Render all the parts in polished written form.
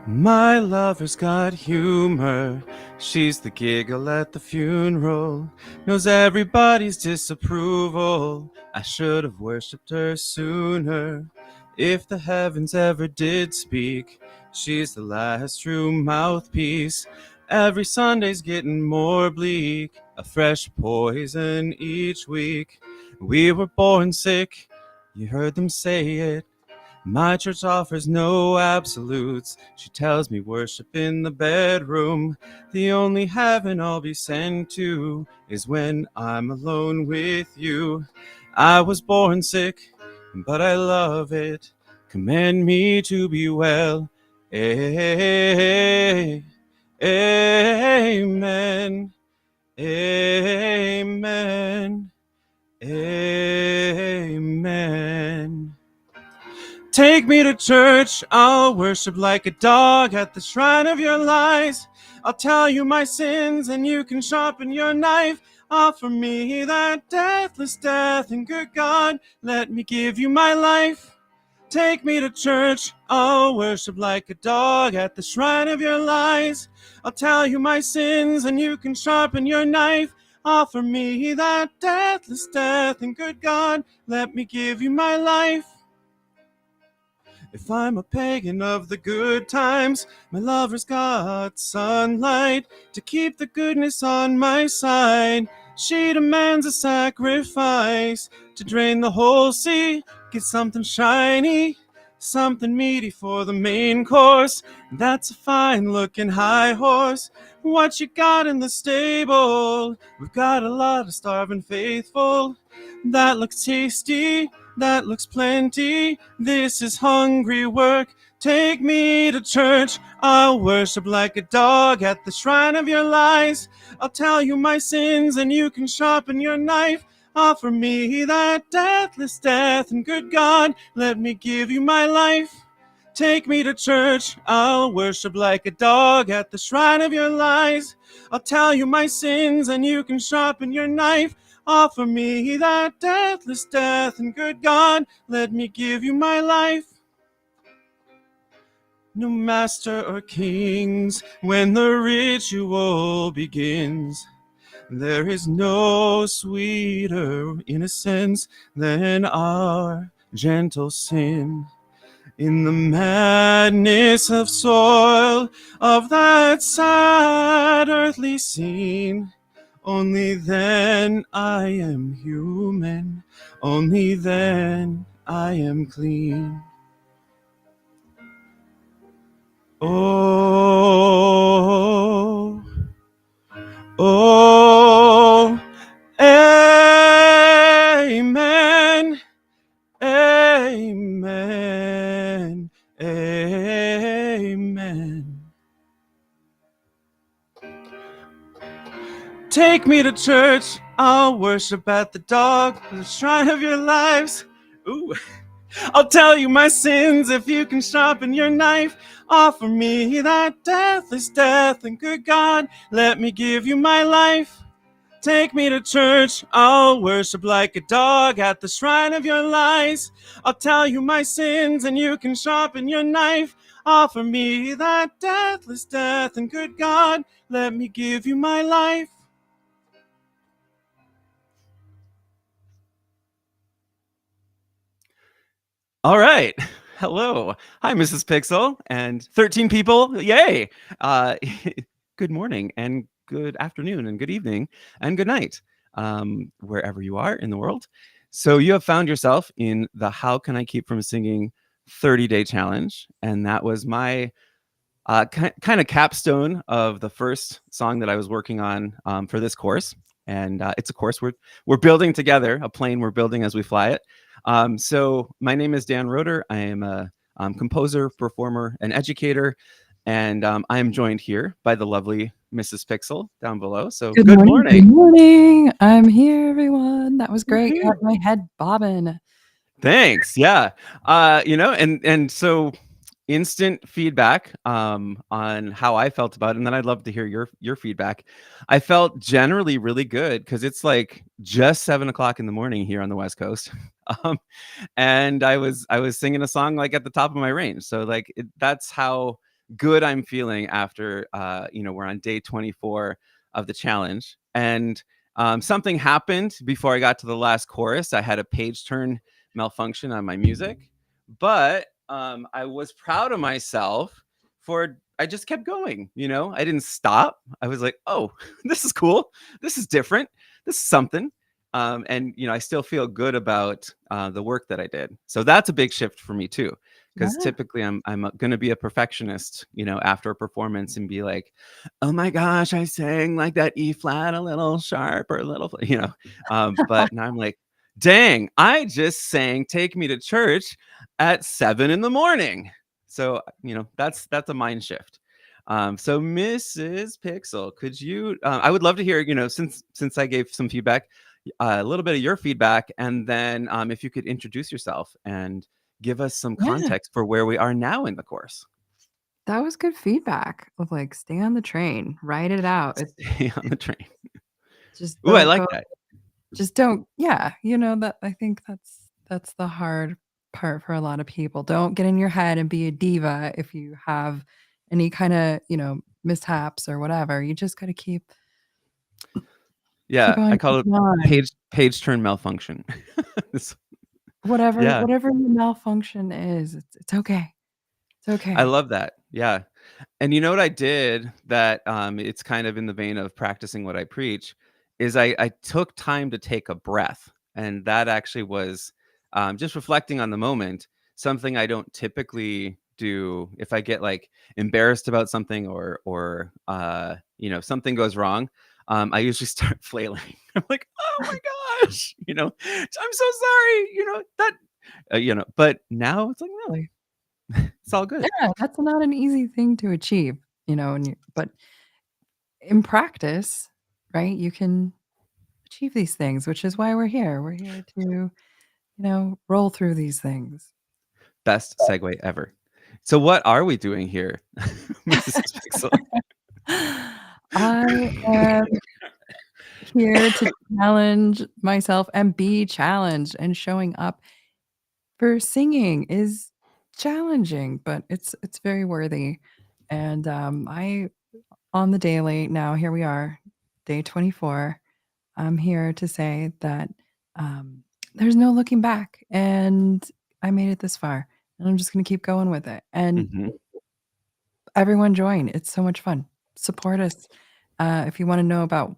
My lover's got humor. She's the giggle at the funeral. Knows everybody's disapproval. I should have worshipped her sooner. If the heavens ever did speak, she's the last true mouthpiece. Every Sunday's getting more bleak, a fresh poison each week. We were born sick, you heard them say it. My church offers no absolutes. She tells me worship in the bedroom. The only heaven I'll be sent to is when I'm alone with you. I was born sick, but I love it. Command me to be well. Amen. Amen. Amen. Take me to church, I'll worship like a dog at the shrine of your lies. I'll tell you my sins and you can sharpen your knife. Offer me that deathless death, and good God, let me give you my life. Take me to church, I'll worship like a dog at the shrine of your lies. I'll tell you my sins and you can sharpen your knife. Offer me that deathless death, and good God, let me give you my life. If I'm a pagan of the good times, my lover's got sunlight to keep the goodness on my side. She demands a sacrifice to drain the whole sea, get something shiny, something meaty for the main course. That's a fine-looking high horse. What you got in the stable? We've got a lot of starving faithful. That looks tasty. That looks plenty. This is hungry work. Take me to church. I'll worship like a dog at the shrine of your lies. I'll tell you my sins and you can sharpen your knife. Offer me that deathless death, and good God, let me give you my life. Take me to church. I'll worship like a dog at the shrine of your lies. I'll tell you my sins and you can sharpen your knife. Offer me that deathless death, and good God, let me give you my life. No master or kings, when the ritual begins, there is no sweeter innocence than our gentle sin. In the madness of soil of that sad earthly scene, only then I am human, only then I am clean. Oh, oh, amen, amen, amen. Take me to church, I'll worship at the dog, the shrine of your lives. Ooh. I'll tell you my sins if you can sharpen your knife. Offer me that deathless death, and good God, let me give you my life. Take me to church, I'll worship like a dog at the shrine of your lies. I'll tell you my sins and you can sharpen your knife. Offer me that deathless death, and good God, let me give you my life. All right. Hello. Hi, Mrs. Pixel and 13 people. Yay. Good morning and good afternoon and good evening and good night, wherever you are in the world. So you have found yourself in the How Can I Keep From Singing 30-Day Challenge. And that was my kind of capstone of the first song that I was working on for this course. And it's a course we're building together, a plane we're building as we fly it. So my name is Dan Roeder. I am a composer, performer, and educator. And I am joined here by the lovely Mrs. Pixel down below. So good morning. Good morning. I'm here, everyone. That was great. Got my head bobbing. Thanks. Yeah. And so, instant feedback on how I felt about it, and then I'd love to hear your feedback. I felt generally really good because it's like just 7 o'clock in the morning here on the West Coast. um, and I was singing a song like at the top of my range. So like that's how good I'm feeling after we're on day 24 of the challenge. And something happened before I got to the last chorus. I had a page turn malfunction on my music, but I was proud of myself for I just kept going. I didn't stop. I was like, oh, this is cool. This is different. This is something. And I still feel good about the work that I did. So that's a big shift for me too, because Yeah. typically I'm going to be a perfectionist, after a performance and be like, oh my gosh, I sang like that E flat a little sharp or a little, but now I'm like, dang, I just sang "Take Me to Church" at 7 in the morning. So that's a mind shift. So Mrs. Pixel, could you? I would love to hear, since I gave some feedback, a little bit of your feedback, and then if you could introduce yourself and give us some Yeah. context for where we are now in the course. That was good feedback of like, stay on the train, ride it out. It's Stay on the train. just Ooh, I don't like go, that. just don't, yeah, that I think that's the hard part for a lot of people. Don't get in your head and be a diva if you have any kind of, mishaps or whatever. You just got to keep Yeah, on I call it keeping on. page turn malfunction. It's- Whatever yeah, whatever your malfunction is, it's okay. It's I okay. love that. Yeah. And you know what I did that it's kind of in the vein of practicing what I preach is I took time to take a breath. And that actually was just reflecting on the moment, something I don't typically do if I get like embarrassed about something or something goes wrong. I usually start flailing. I'm like, oh my gosh, I'm so sorry, but now it's like, no, Like, it's all good. yeah, that's not an easy thing to achieve, and but in practice, right, you can achieve these things, which is why we're here. We're here to, roll through these things. Best segue ever. So what are we doing here, Mrs. Pixel? I am here to challenge myself and be challenged, and showing up for singing is challenging, but it's very worthy. And, I on the daily now, here we are, day 24. I'm here to say that, um, there's no looking back, and I made it this far, and I'm just gonna keep going with it, and Mhm. everyone join, it's so much fun. Support us. If you wanna know about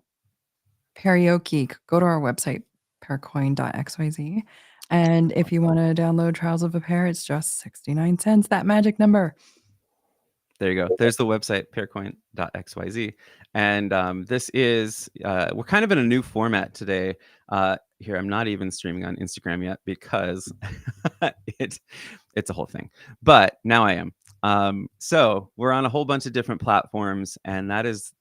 Peroke, go to our website, paracoin.xyz, and if you wanna download Trials of a Pair, it's just 69 cents, that magic number. There you go. There's the website, pearcoin.xyz. And this is, we're kind of in a new format today. Here, I'm not even streaming on Instagram yet because it, it's a whole thing. But now I am. So we're on a whole bunch of different platforms. And that is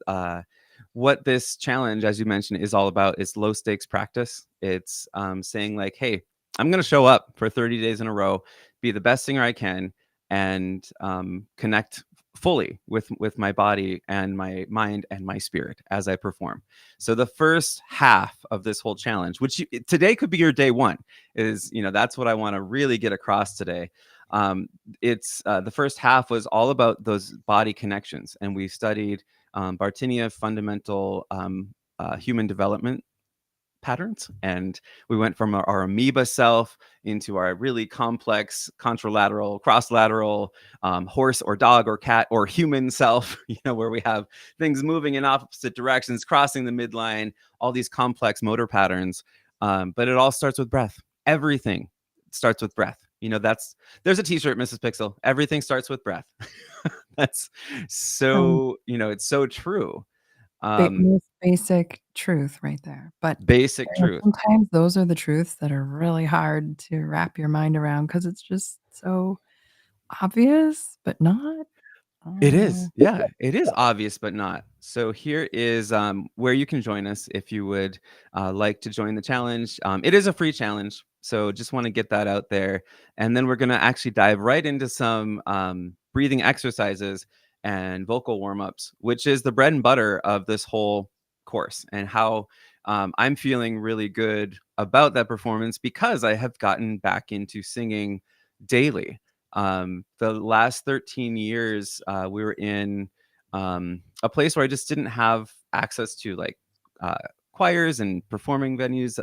what this challenge, as you mentioned, is all about. Is low stakes practice. It's saying like, hey, I'm going to show up for 30 days in a row, be the best singer I can, and connect fully with my body and my mind and my spirit as I perform. So the first half of this whole challenge, which today could be your day one, is that's what I want to really get across today. It's the first half was all about those body connections, and we studied Bartinia fundamental human development patterns, and we went from our amoeba self into our really complex contralateral, crosslateral, horse or dog or cat or human self, where we have things moving in opposite directions, crossing the midline, all these complex motor patterns. But it all starts with breath. Everything starts with breath. There's a t-shirt, Mrs. Pixel, everything starts with breath. That's Um, so, it's so true. Um, Most basic truth right there, but Basic truth. sometimes those are the truths that are really hard to wrap your mind around because it's just so obvious, but not. It is. Oh. Yeah, it is obvious, but not. So here is where you can join us if you would like to join the challenge. It is a free challenge. So just want to get that out there. And then we're going to actually dive right into some breathing exercises and vocal warm-ups, which is the bread and butter of this whole course, and how I'm feeling really good about that performance because I have gotten back into singing daily. The last 13 years, we were in a place where I just didn't have access to like uh, choirs and performing venues,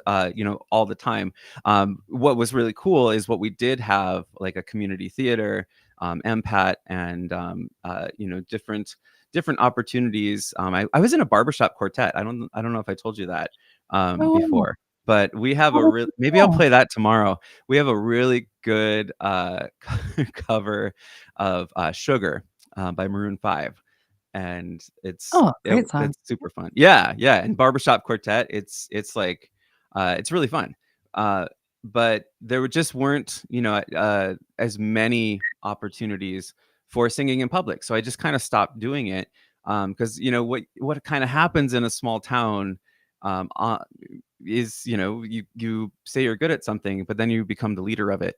all the time. What was really cool is what we did have, like a community theater, MPAT, and different opportunities. I was in a barbershop quartet. I don't know if I told you that Oh, wow. before, but we have Oh, a that's real. so Maybe I'll cool. play that tomorrow. We have a really good cover of "Sugar" by Maroon 5, and Oh, great song. it's super fun. Yeah, yeah, and barbershop quartet, it's like, it's really fun. Uh, but there just weren't, as many opportunities for singing in public, so I just kind of stopped doing it. Because what kind of happens in a small town, um, uh, is you say you're good at something, but then you become the leader of it,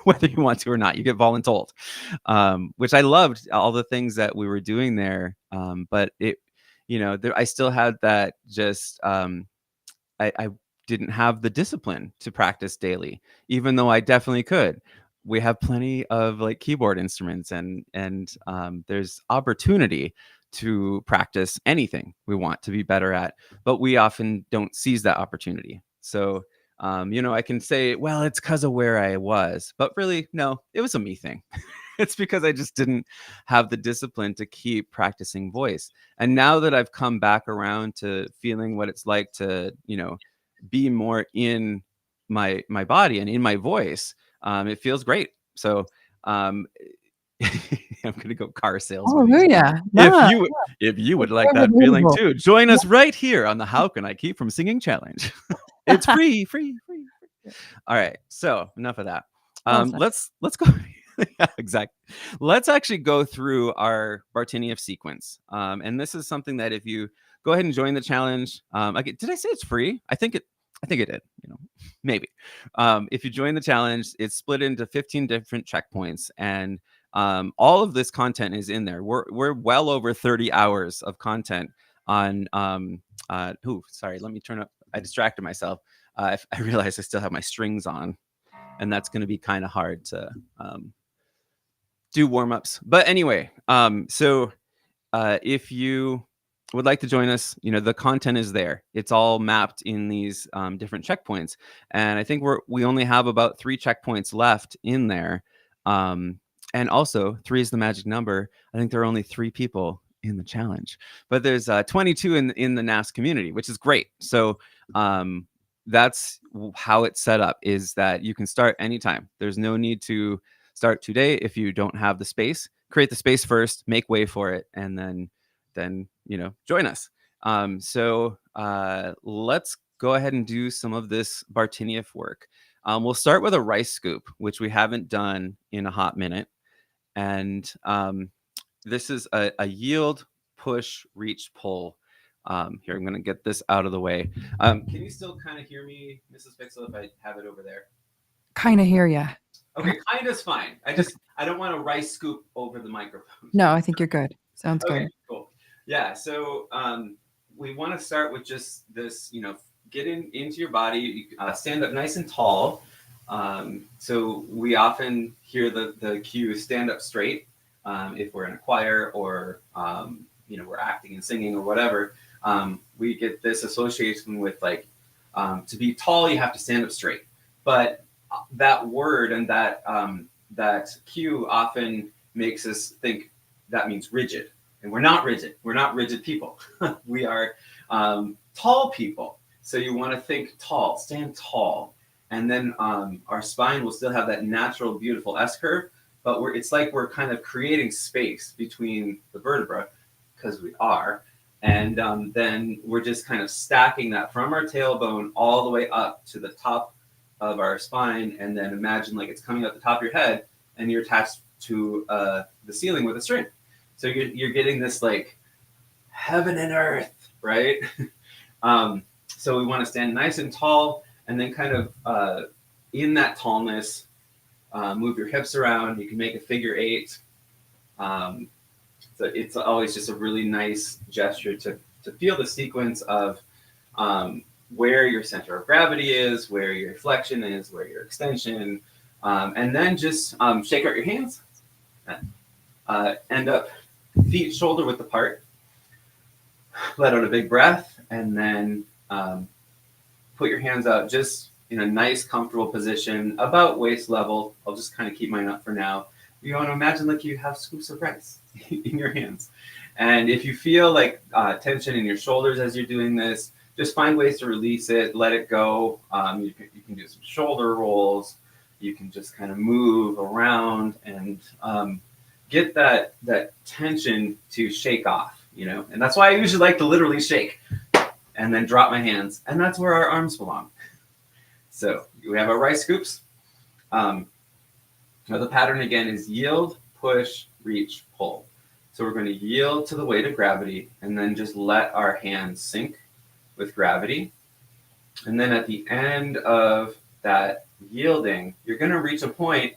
whether you want to or not. You get voluntold, which I loved all the things that we were doing there. But I still had that just I didn't have the discipline to practice daily, even though I definitely could. We have plenty of like keyboard instruments, and there's opportunity to practice anything we want to be better at, but we often don't seize that opportunity. So, I can say, well, it's because of where I was, but really, no, it was a me thing. It's because I just didn't have the discipline to keep practicing voice. And now that I've come back around to feeling what it's like to, be more in my body and in my voice, it feels great. So, um, I'm gonna go car salesman. Hallelujah. If No, you if you would it's like very that feeling relatable. too, join Yeah. us right here on the How Can I Keep from Singing Challenge. It's free, free, free. Yeah. All right, so enough of that. Well said. Let's go. Yeah, exactly. Let's actually go through our Bartinieff sequence. And this is something that if you go ahead and join the challenge, did I say it's free? I think it did. Maybe. If you join the challenge, it's split into 15 different checkpoints, and all of this content is in there. We're well over 30 hours of content on. Sorry. Let me turn up. I distracted myself. I realized I still have my strings on, and that's going to be kind of hard to do warm-ups. But anyway, if you would like to join us, the content is there. It's all mapped in these different checkpoints, and I think we only have about 3 checkpoints left in there. And also, 3 is the magic number. I think there are only 3 people in the challenge, but there's 22 in the NAS community, which is great. So that's how it's set up, is that you can start anytime. There's no need to start today if you don't have the space. Create the space first, make way for it, and then join us. So let's go ahead and do some of this Bartinieff work. We'll start with a rice scoop, which we haven't done in a hot minute. And this is a yield, push, reach, pull. Here, I'm going to get this out of the way. Can you still kind of hear me, Mrs. Pixel, if I have it over there? Kinda hear ya. Okay, kind is fine. I don't want to rice scoop over the microphone. No, I think you're good. Sounds Okay, good. cool. Yeah, so we want to start with just this, get into your body, stand up nice and tall. So we often hear the cue, stand up straight, if we're in a choir or, we're acting and singing or whatever. We get this association with like, to be tall, you have to stand up straight. But that word and that cue often makes us think that means rigid. And we're not rigid. We're not rigid people. We are tall people. So you want to think tall, stand tall. And then our spine will still have that natural, beautiful S-curve, but it's like we're kind of creating space between the vertebra, because we are. And then we're just kind of stacking that from our tailbone all the way up to the top of our spine. And then imagine like it's coming up the top of your head and you're attached to the ceiling with a string. So you're getting this like heaven and earth, right? So we want to stand nice and tall, and then kind of in that tallness, move your hips around. You can make a figure 8. So it's always just a really nice gesture to feel the sequence of where your center of gravity is, where your flexion is, where your extension, and then just shake out your hands. End up feet shoulder width apart. Let out a big breath, and then put your hands out just in a nice, comfortable position, about waist level. I'll just kind of keep mine up for now. You want to imagine like you have scoops of rice in your hands. And if you feel like tension in your shoulders as you're doing this, just find ways to release it, let it go. You can do some shoulder rolls. You can just kind of move around and get that tension to shake off, you know? And that's why I usually like to literally shake and then drop my hands. And that's where our arms belong. So we have our rice scoops. Now the pattern again is yield, push, reach, pull. So we're going to yield to the weight of gravity and then just let our hands sink with gravity. And then at the end of that yielding, you're going to reach a point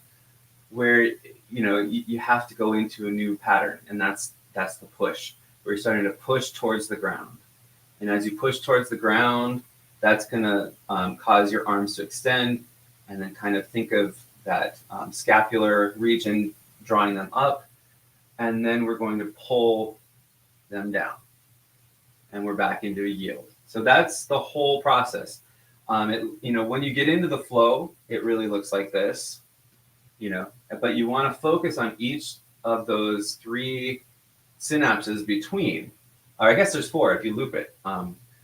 where you have to go into a new pattern, and that's the push, where you're starting to push towards the ground. And as you push towards the ground, that's going to cause your arms to extend, and then kind of think of that scapular region, drawing them up, and then we're going to pull them down, and we're back into a yield. So that's the whole process. When you get into the flow, it really looks like this, but you want to focus on each of those 3 synapses between, or I guess there's 4 if you loop it.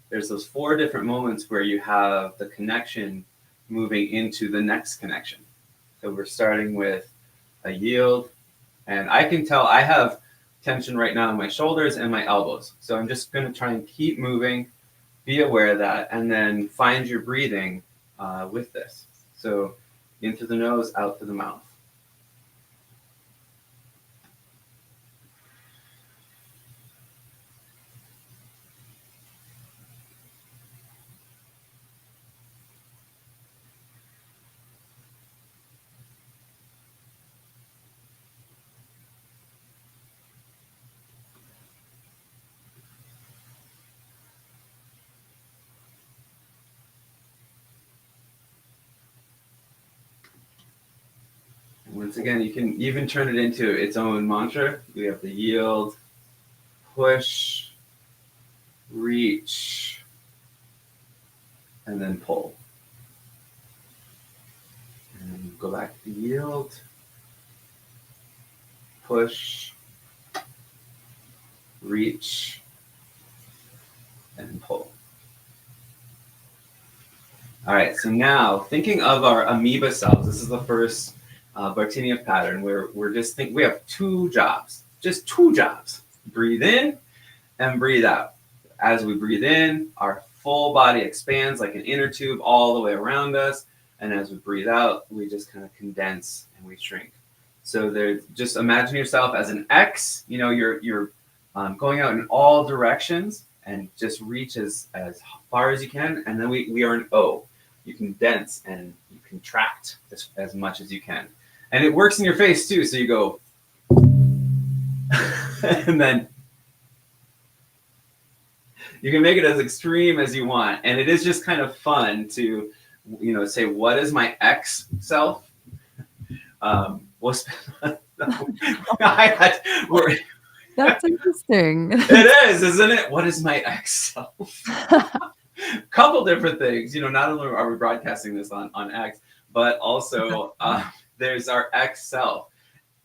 There's those 4 different moments where you have the connection moving into the next connection. So we're starting with a yield, and I can tell I have tension right now in my shoulders and my elbows. So I'm just going to try and keep moving, be aware of that, and then find your breathing with this. So in through the nose, out through the mouth. Once again, you can even turn it into its own mantra. We have the yield, push, reach, and then pull. And go back to yield, push, reach, and pull. All right, so now thinking of our amoeba cells, this is the first Bartinieff pattern where we have 2 jobs, just 2 jobs. Breathe in and breathe out. As we breathe in, our full body expands like an inner tube all the way around us. And as we breathe out, we just kind of condense and we shrink. So just imagine yourself as an X, you're going out in all directions and just reach as far as you can. And then we are an O. You condense and you contract as much as you can. And it works in your face too. So you go, and then you can make it as extreme as you want. And it is just kind of fun to, say, what is my X self? That's interesting. It is, isn't it? What is my X self? Couple different things. Not only are we broadcasting this on X, but also there's our X self.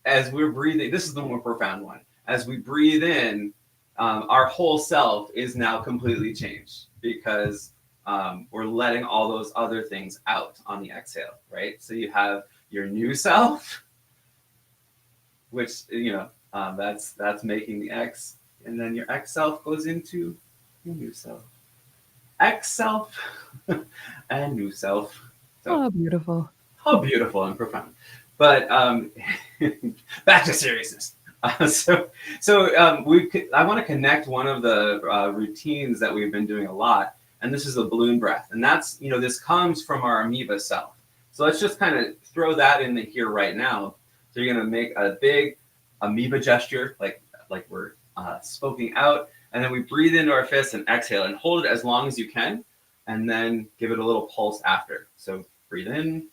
As we're breathing, this is the more profound one. As we breathe in, our whole self is now completely changed because we're letting all those other things out on the exhale, right? So you have your new self, which that's making the X, and then your X self goes into your new self. X self and new self. So, beautiful. How beautiful and profound. But back to seriousness. I want to connect one of the routines that we've been doing a lot, and this is the balloon breath. And that's, this comes from our amoeba self. So let's just kind of throw that in here right now. So you're going to make a big amoeba gesture, like we're spoken out, and then we breathe into our fists and exhale and hold it as long as you can, and then give it a little pulse after. So breathe in.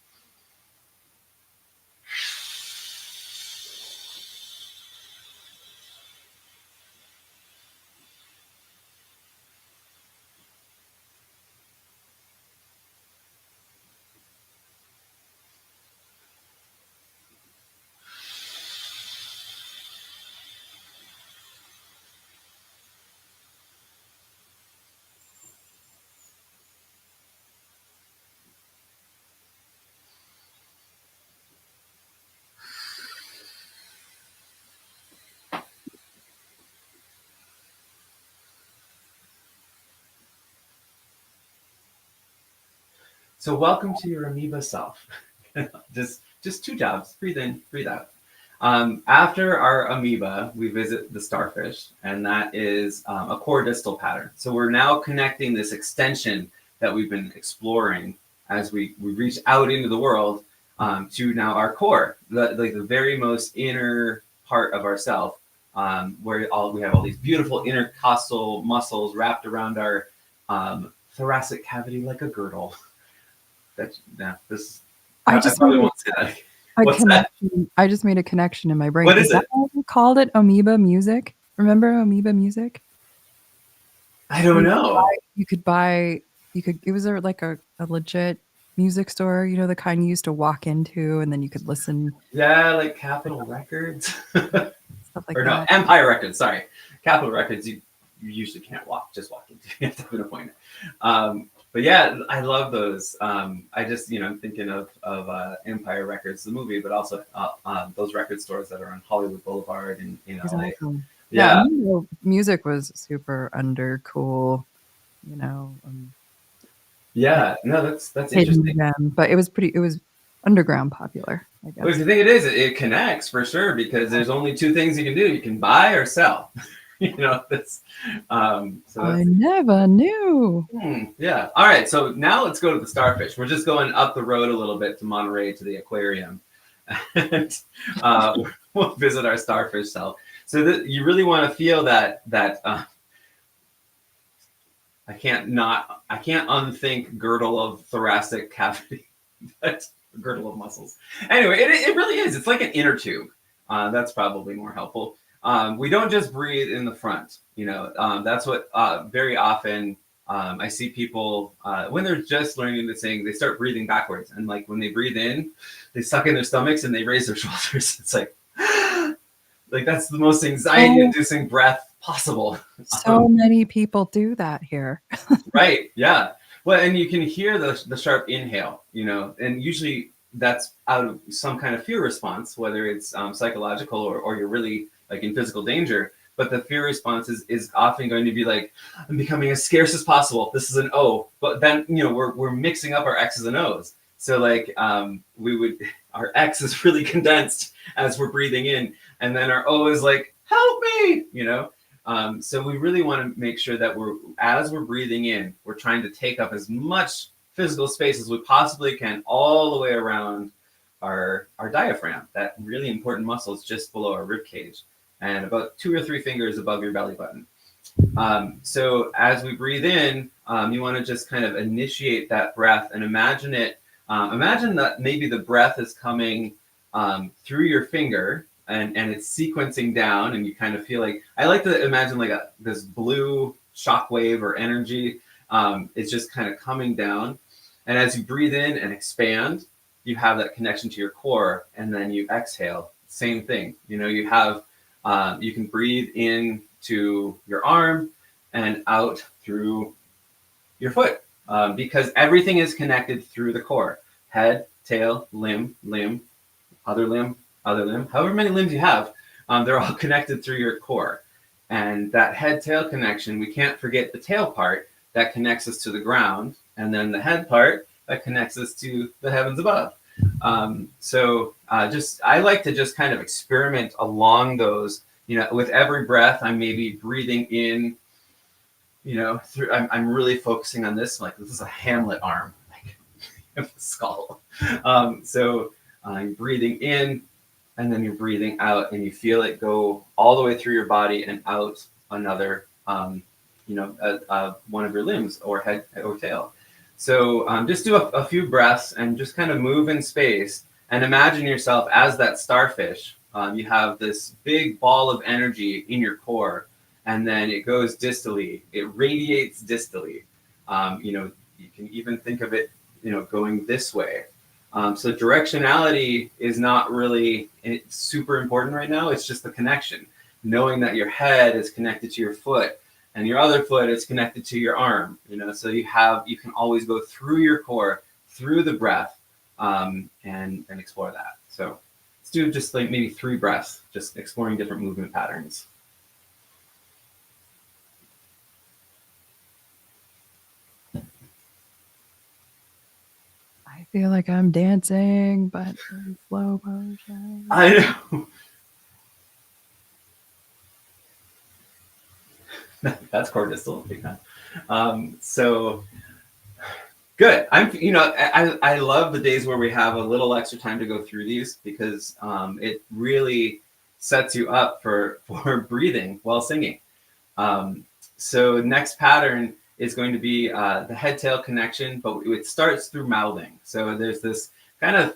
So welcome to your amoeba self. just 2 jobs. Breathe in, breathe out. After our amoeba, we visit the starfish, and that is a core distal pattern. So we're now connecting this extension that we've been exploring as we reach out into the world to now our core, the very most inner part of ourself, where we have all these beautiful intercostal muscles wrapped around our thoracic cavity like a girdle. I probably won't say that. What's that? I just made a connection in my brain. What is it? Why we called it amoeba music? Remember amoeba music? I don't know. It was like a legit music store, you know, the kind you used to walk into and then you could listen. Yeah, like Capitol Records. Stuff like or that. No, Empire Records, sorry. Capitol Records, you usually can't just walk into. You have to have an appointment. But yeah, I love those. I just, I'm thinking of Empire Records, the movie, but also those record stores that are on Hollywood Boulevard in LA. Exactly. Yeah, music was super undercool, yeah, no, that's interesting. But it was underground popular, I guess. Well, the thing it connects for sure, because there's only 2 things you can do. You can buy or sell. That's I never knew. Yeah. All right. So now let's go to the starfish. We're just going up the road a little bit to Monterey to the aquarium, and we'll visit our starfish cell. So you really want to feel that I can't unthink girdle of thoracic cavity. That's a girdle of muscles. Anyway, it really is. It's like an inner tube. That's probably more helpful. We don't just breathe in the front, that's what very often I see people when they're just learning to sing, they start breathing backwards. And like when they breathe in, they suck in their stomachs and they raise their shoulders. It's like that's the most anxiety-inducing breath possible. So many people do that here. Right. Yeah. Well, and you can hear the sharp inhale, and usually that's out of some kind of fear response, whether it's psychological or you're really like in physical danger. But the fear response is often going to be like, I'm becoming as scarce as possible. This is an O. But then, we're mixing up our X's and O's. So like our X is really condensed as we're breathing in. And then our O is like, help me, So we really want to make sure that as we're breathing in, we're trying to take up as much physical space as we possibly can all the way around our diaphragm, that really important muscle is just below our rib cage and about 2 or 3 fingers above your belly button. So as we breathe in, you want to just kind of initiate that breath and imagine that maybe the breath is coming through your finger and it's sequencing down, and you kind of feel like, I like to imagine like this blue shockwave or energy. It's just kind of coming down. And as you breathe in and expand, you have that connection to your core, and then you exhale. Same thing. You have, you can breathe in to your arm and out through your foot, because everything is connected through the core. Head, tail, limb, other limb, however many limbs you have, they're all connected through your core. And that head-tail connection, we can't forget the tail part that connects us to the ground, and then the head part that connects us to the heavens above. I like to just kind of experiment along those, with every breath. I'm maybe breathing in, I'm really focusing on this. Like, this is a Hamlet arm. Like, of the skull. So you're breathing in, and then you're breathing out, and you feel it go all the way through your body and out another, one of your limbs or head or tail. So just do a few breaths and just kind of move in space and imagine yourself as that starfish. You have this big ball of energy in your core, and then it goes distally. It radiates distally. You can even think of it, going this way. So directionality is not really super important right now. It's just the connection, knowing that your head is connected to your foot and your other foot is connected to your arm. So you can always go through your core, through the breath, and explore that. So let's do just like maybe 3 breaths, just exploring different movement patterns. I feel like I'm dancing, but in slow motion. I know. That's core distal. So good. I love the days where we have a little extra time to go through these, because it really sets you up for breathing while singing. So next pattern is going to be the head-tail connection, but it starts through mouthing. So there's this kind of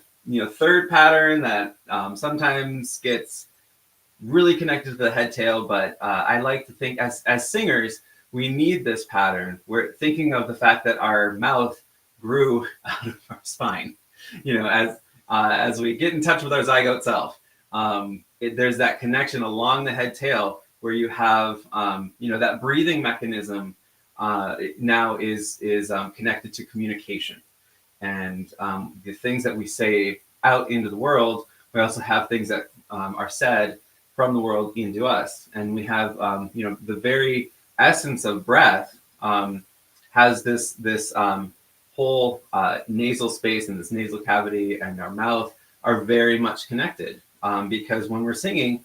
third pattern that sometimes gets really connected to the head-tail, but I like to think as singers, we need this pattern. We're thinking of the fact that our mouth grew out of our spine, as we get in touch with our zygote self. There's that connection along the head-tail where you have, that breathing mechanism now is connected to communication. And the things that we say out into the world, we also have things that are said from the world into us. And we have, the very essence of breath has this whole nasal space, and this nasal cavity and our mouth are very much connected, because when we're singing,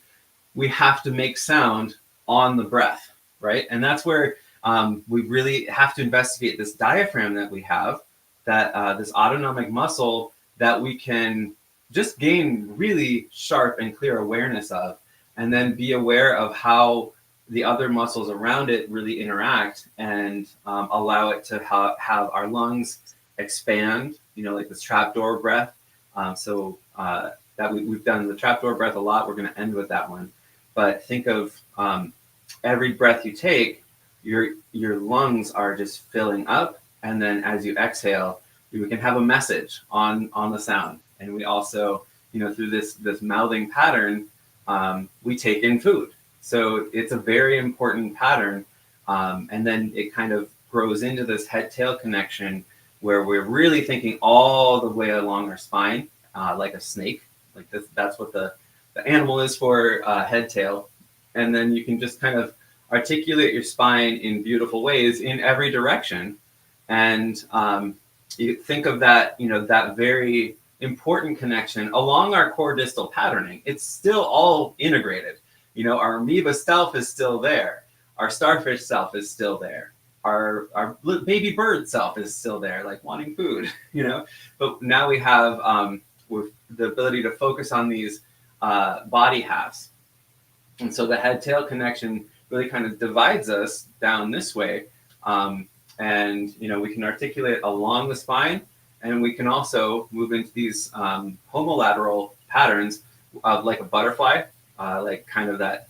we have to make sound on the breath, right? And that's where we really have to investigate this diaphragm that we have, that this autonomic muscle that we can just gain really sharp and clear awareness of, and then be aware of how the other muscles around it really interact, and allow it to have our lungs expand, like this trapdoor breath. That we've done the trapdoor breath a lot. We're going to end with that one. But think of every breath you take, your lungs are just filling up, and then as you exhale, we can have a message on the sound. And we also, through this mouthing pattern, we take in food. So it's a very important pattern. And then it kind of grows into this head-tail connection where we're really thinking all the way along our spine, like a snake. Like this, that's what the animal is for, head-tail. And then you can just kind of articulate your spine in beautiful ways in every direction. And you think of that, that very important connection along our core distal patterning. It's still all integrated. Our amoeba self is still there. Our starfish self is still there. Our baby bird self is still there, like wanting food, But now we have with the ability to focus on these body halves. And so the head-tail connection really kind of divides us down this way. And, we can articulate along the spine, and we can also move into these homolateral patterns of like a butterfly, like kind of that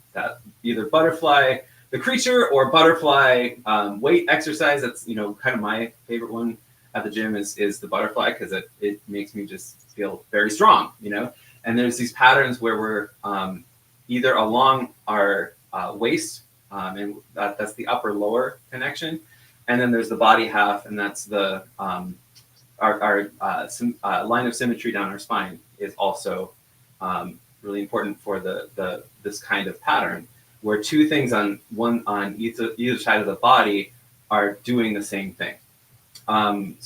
either butterfly, the creature, or butterfly weight exercise. That's, kind of my favorite one at the gym is the butterfly, because it makes me just feel very strong, And there's these patterns where we're either along our waist, and that's the upper lower connection. And then there's the body half, and that's the our line of symmetry down our spine is also really important for this kind of pattern, where two things on either side of the body are doing the same thing. And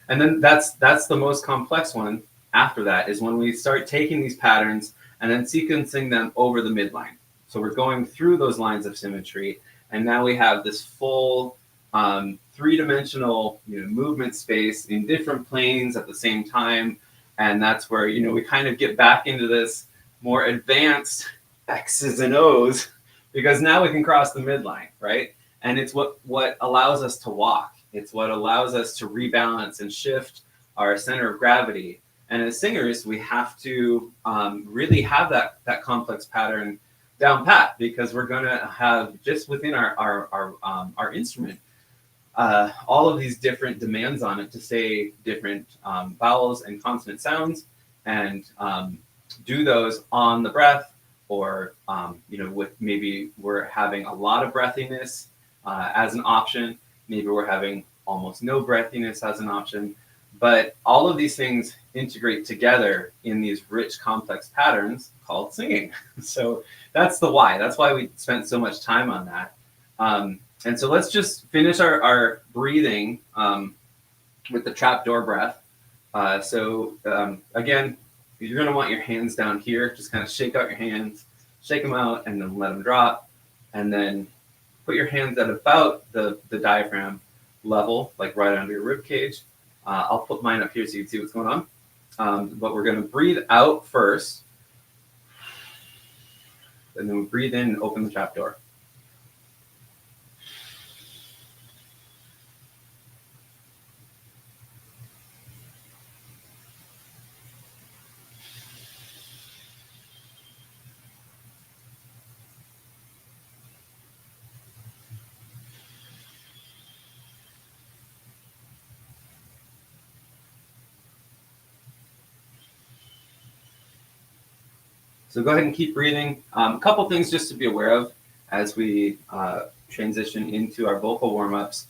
then that's the most complex one. After that is when we start taking these patterns and then sequencing them over the midline. So we're going through those lines of symmetry, and now we have this full three-dimensional movement space in different planes at the same time. And that's where we kind of get back into this more advanced X's and O's, because now we can cross the midline, right? And it's what allows us to walk. It's what allows us to rebalance and shift our center of gravity. And as singers, we have to really have that complex pattern down pat, because we're going to have just within our instrument all of these different demands on it to say different vowels and consonant sounds, and do those on the breath, or with maybe we're having a lot of breathiness as an option. Maybe we're having almost no breathiness as an option. But all of these things integrate together in these rich, complex patterns called singing. So that's the why. That's why we spent so much time on that. And so let's just finish our breathing with the trapdoor breath. Again, you're going to want your hands down here. Just kind of shake out your hands, shake them out, and then let them drop. And then put your hands at about the diaphragm level, like right under your rib cage. I'll put mine up here so you can see what's going on. But we're going to breathe out first. And then we breathe in and open the trapdoor. So go ahead and keep breathing. A couple things just to be aware of as we transition into our vocal warm-ups.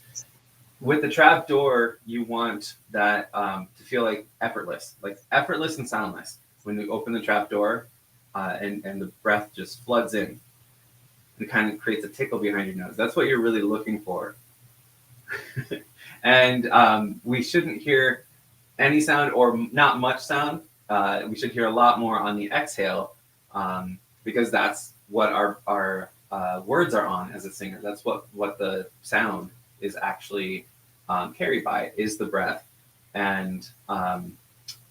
With the trapdoor, you want that to feel like effortless and soundless. When you open the trapdoor and the breath just floods in, it kind of creates a tickle behind your nose. That's what you're really looking for. And we shouldn't hear any sound or not much sound. We should hear a lot more on the exhale, because that's what our words are on as a singer. That's what the sound is actually carried by, is the breath. And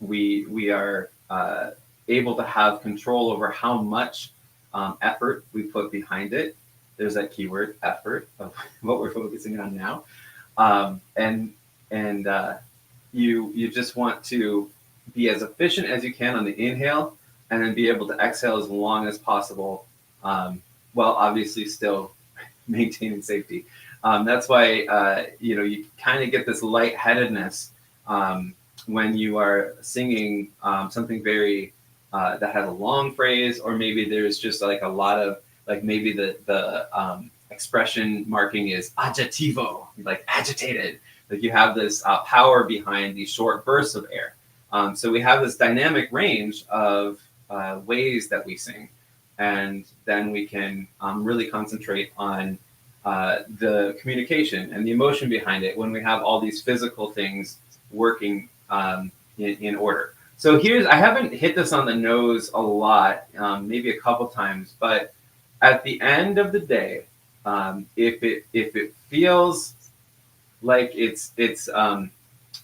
we are able to have control over how much effort we put behind it. There's that keyword, effort, of what we're focusing on now. You just want to be as efficient as you can on the inhale, and then be able to exhale as long as possible, while obviously still maintaining safety. That's why you kind of get this lightheadedness when you are singing something very that has a long phrase, or maybe there's just like a lot of, like, maybe the expression marking is agitivo, like agitated. Like you have this power behind these short bursts of air. So we have this dynamic range of ways that we sing, and then we can really concentrate on the communication and the emotion behind it when we have all these physical things working in order. So I haven't hit this on the nose a lot, maybe a couple times, but at the end of the day, if it feels like if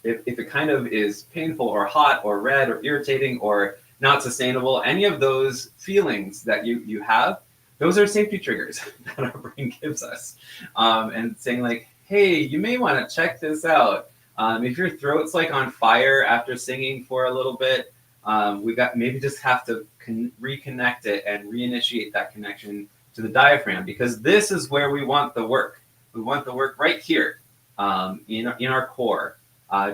it kind of is painful or hot or red or irritating or not sustainable, any of those feelings that you have, those are safety triggers that our brain gives us, and saying like, hey, you may want to check this out. If your throat's like on fire after singing for a little bit, we maybe just have to reconnect it and reinitiate that connection to the diaphragm, because this is where we want the work. We want the work right here, in our core.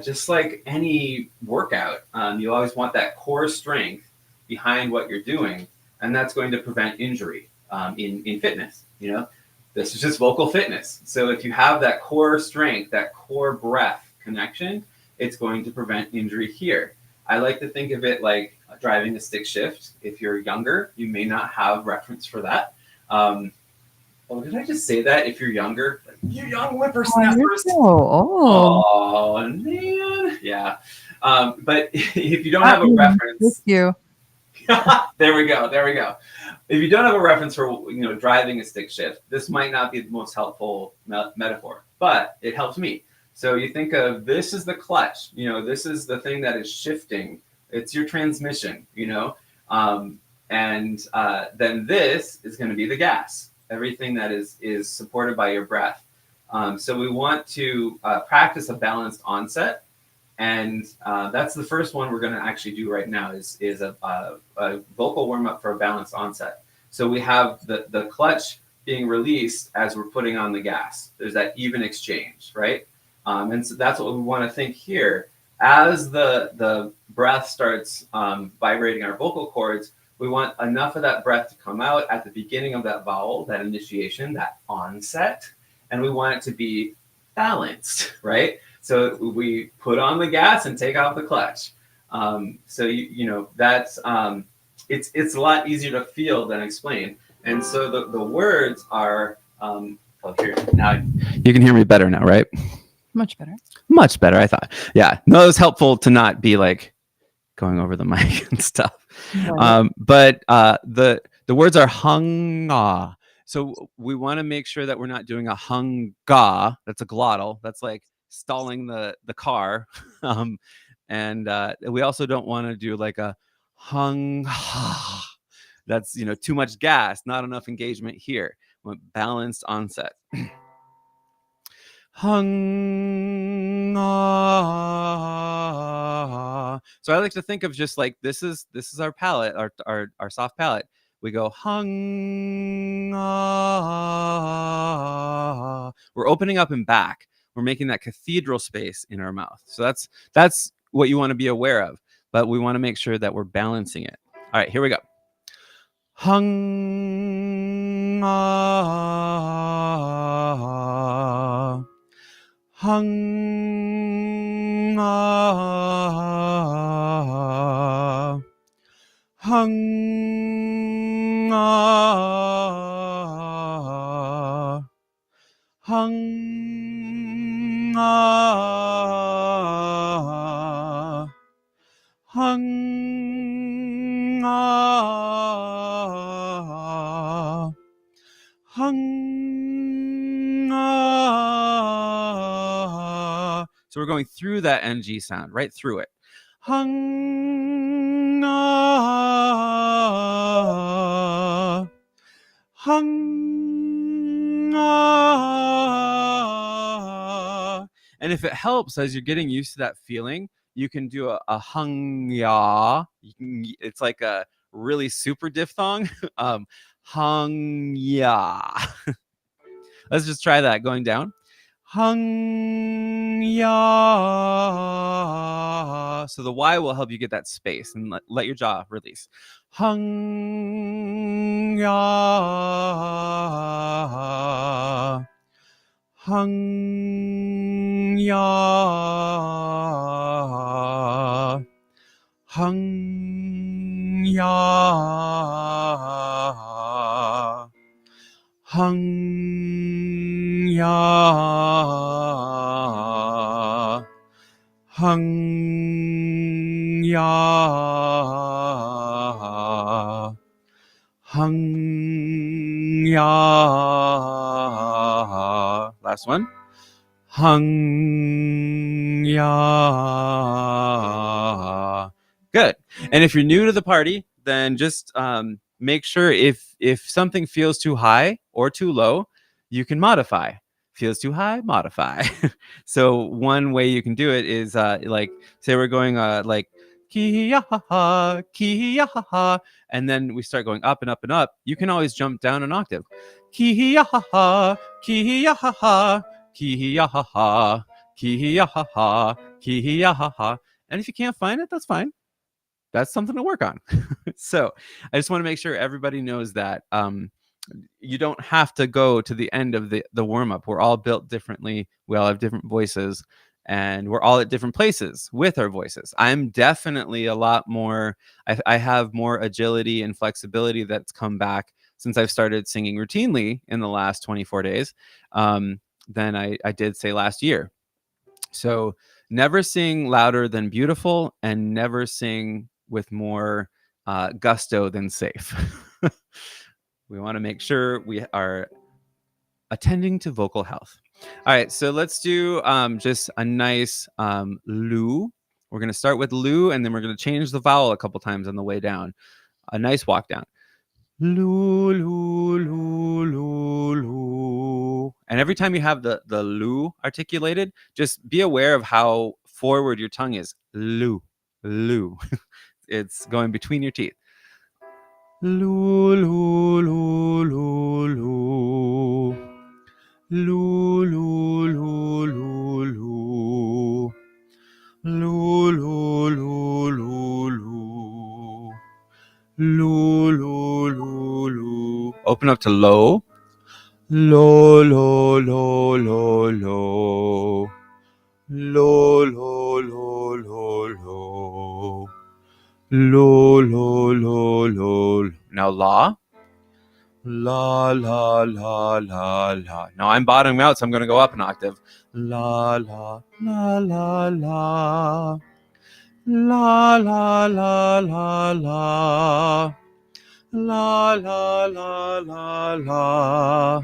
Just like any workout, you always want that core strength behind what you're doing, and that's going to prevent injury in fitness. This is just vocal fitness. So if you have that core strength, that core breath connection, it's going to prevent injury here. I like to think of it like driving a stick shift. If you're younger, you may not have reference for that. Did I just say that? If you're younger, like, you young whippersnappers. Oh man, yeah. But if you don't have a reference, you. there we go. if you don't have a reference for driving a stick shift, this might not be the most helpful metaphor, but it helps me. So you think of this is the clutch. This is the thing that is shifting. It's your transmission. And then this is going to be the gas. Everything that is supported by your breath. So we want to practice a balanced onset. And that's the first one we're going to actually do right now is a vocal warm-up for a balanced onset. So we have the clutch being released as we're putting on the gas. There's that even exchange, right? And so that's what we want to think here. As the breath starts vibrating our vocal cords, we want enough of that breath to come out at the beginning of that vowel, that initiation, that onset, and we want it to be balanced, right? So we put on the gas and take off the clutch. So that's it's a lot easier to feel than explain. And so the words are here now. You can hear me better now, right? Much better. Much better, I thought. Yeah, no, it was helpful to not be like going over the mic and stuff. Right. But the words are hanga. So we want to make sure that we're not doing a hanga. That's a glottal. That's like stalling the car. And we also don't want to do like a hanga. That's too much gas, not enough engagement here. We want balanced onset. Hanga. So I like to think of just like this is our palate, our soft palate. We go hanga. We're opening up and back. We're making that cathedral space in our mouth. So that's what you want to be aware of. But we want to make sure that we're balancing it. All right, here we go. Hanga. Hanga. Hanga. Hanga. Hanga. Hanga. So we're going through that NG sound, right through it. Hanga. Hanga. And if it helps as you're getting used to that feeling, you can do a hung-ya. It's like a really super diphthong. Hung-ya. Let's just try that going down. Hung-ya. So the Y will help you get that space and let your jaw release. Hung-ya. Hung-ya. Hung-ya. Hung-ya. Hung-ya. Hung-ya. Last one. Hung-ya. Good. And if you're new to the party, then just make sure if something feels too high or too low, you can modify. Feels too high, modify. So one way you can do it is like, say we're going like ki-ya-ha-ha, ki-ya-ha-ha, and then we start going up and up and up. You can always jump down an octave. Ki-ya-ha-ha, ki-ya-ha-ha, ki-ya-ha-ha, ki-ya-ha-ha, ki-ya-ha-ha. And if you can't find it, that's fine. That's something to work on. So I just want to make sure everybody knows that you don't have to go to the end of the warm-up. We're all built differently. We all have different voices, and we're all at different places with our voices. I'm definitely a lot more, I have more agility and flexibility that's come back since I've started singing routinely in the last 24 days than I did, say, last year. So never sing louder than beautiful, and never sing with more gusto than safe. We want to make sure we are attending to vocal health. All right, so let's do just a nice lu. We're going to start with lu, and then we're going to change the vowel a couple times on the way down. A nice walk down. Lu, lu, lu, lu, lu. And every time you have the lu articulated, just be aware of how forward your tongue is. Lu, lu. It's going between your teeth. Lu, lu, lu, lu, lu. Lu, lu, lu, lu, lu. Lu, lu, lu, lu, lu. Lu, lu, lu, lu. Open up to low. Lo, lo, lo, lo, lo. Lo, lo, lo, lo, lo. Lo, lo, lo, lo. Now la. La, la, la, la, la. Now I'm bottoming out, so I'm going to go up an octave. La, la, la, la, la. La, la, la, la, la. La, la, la, la, la.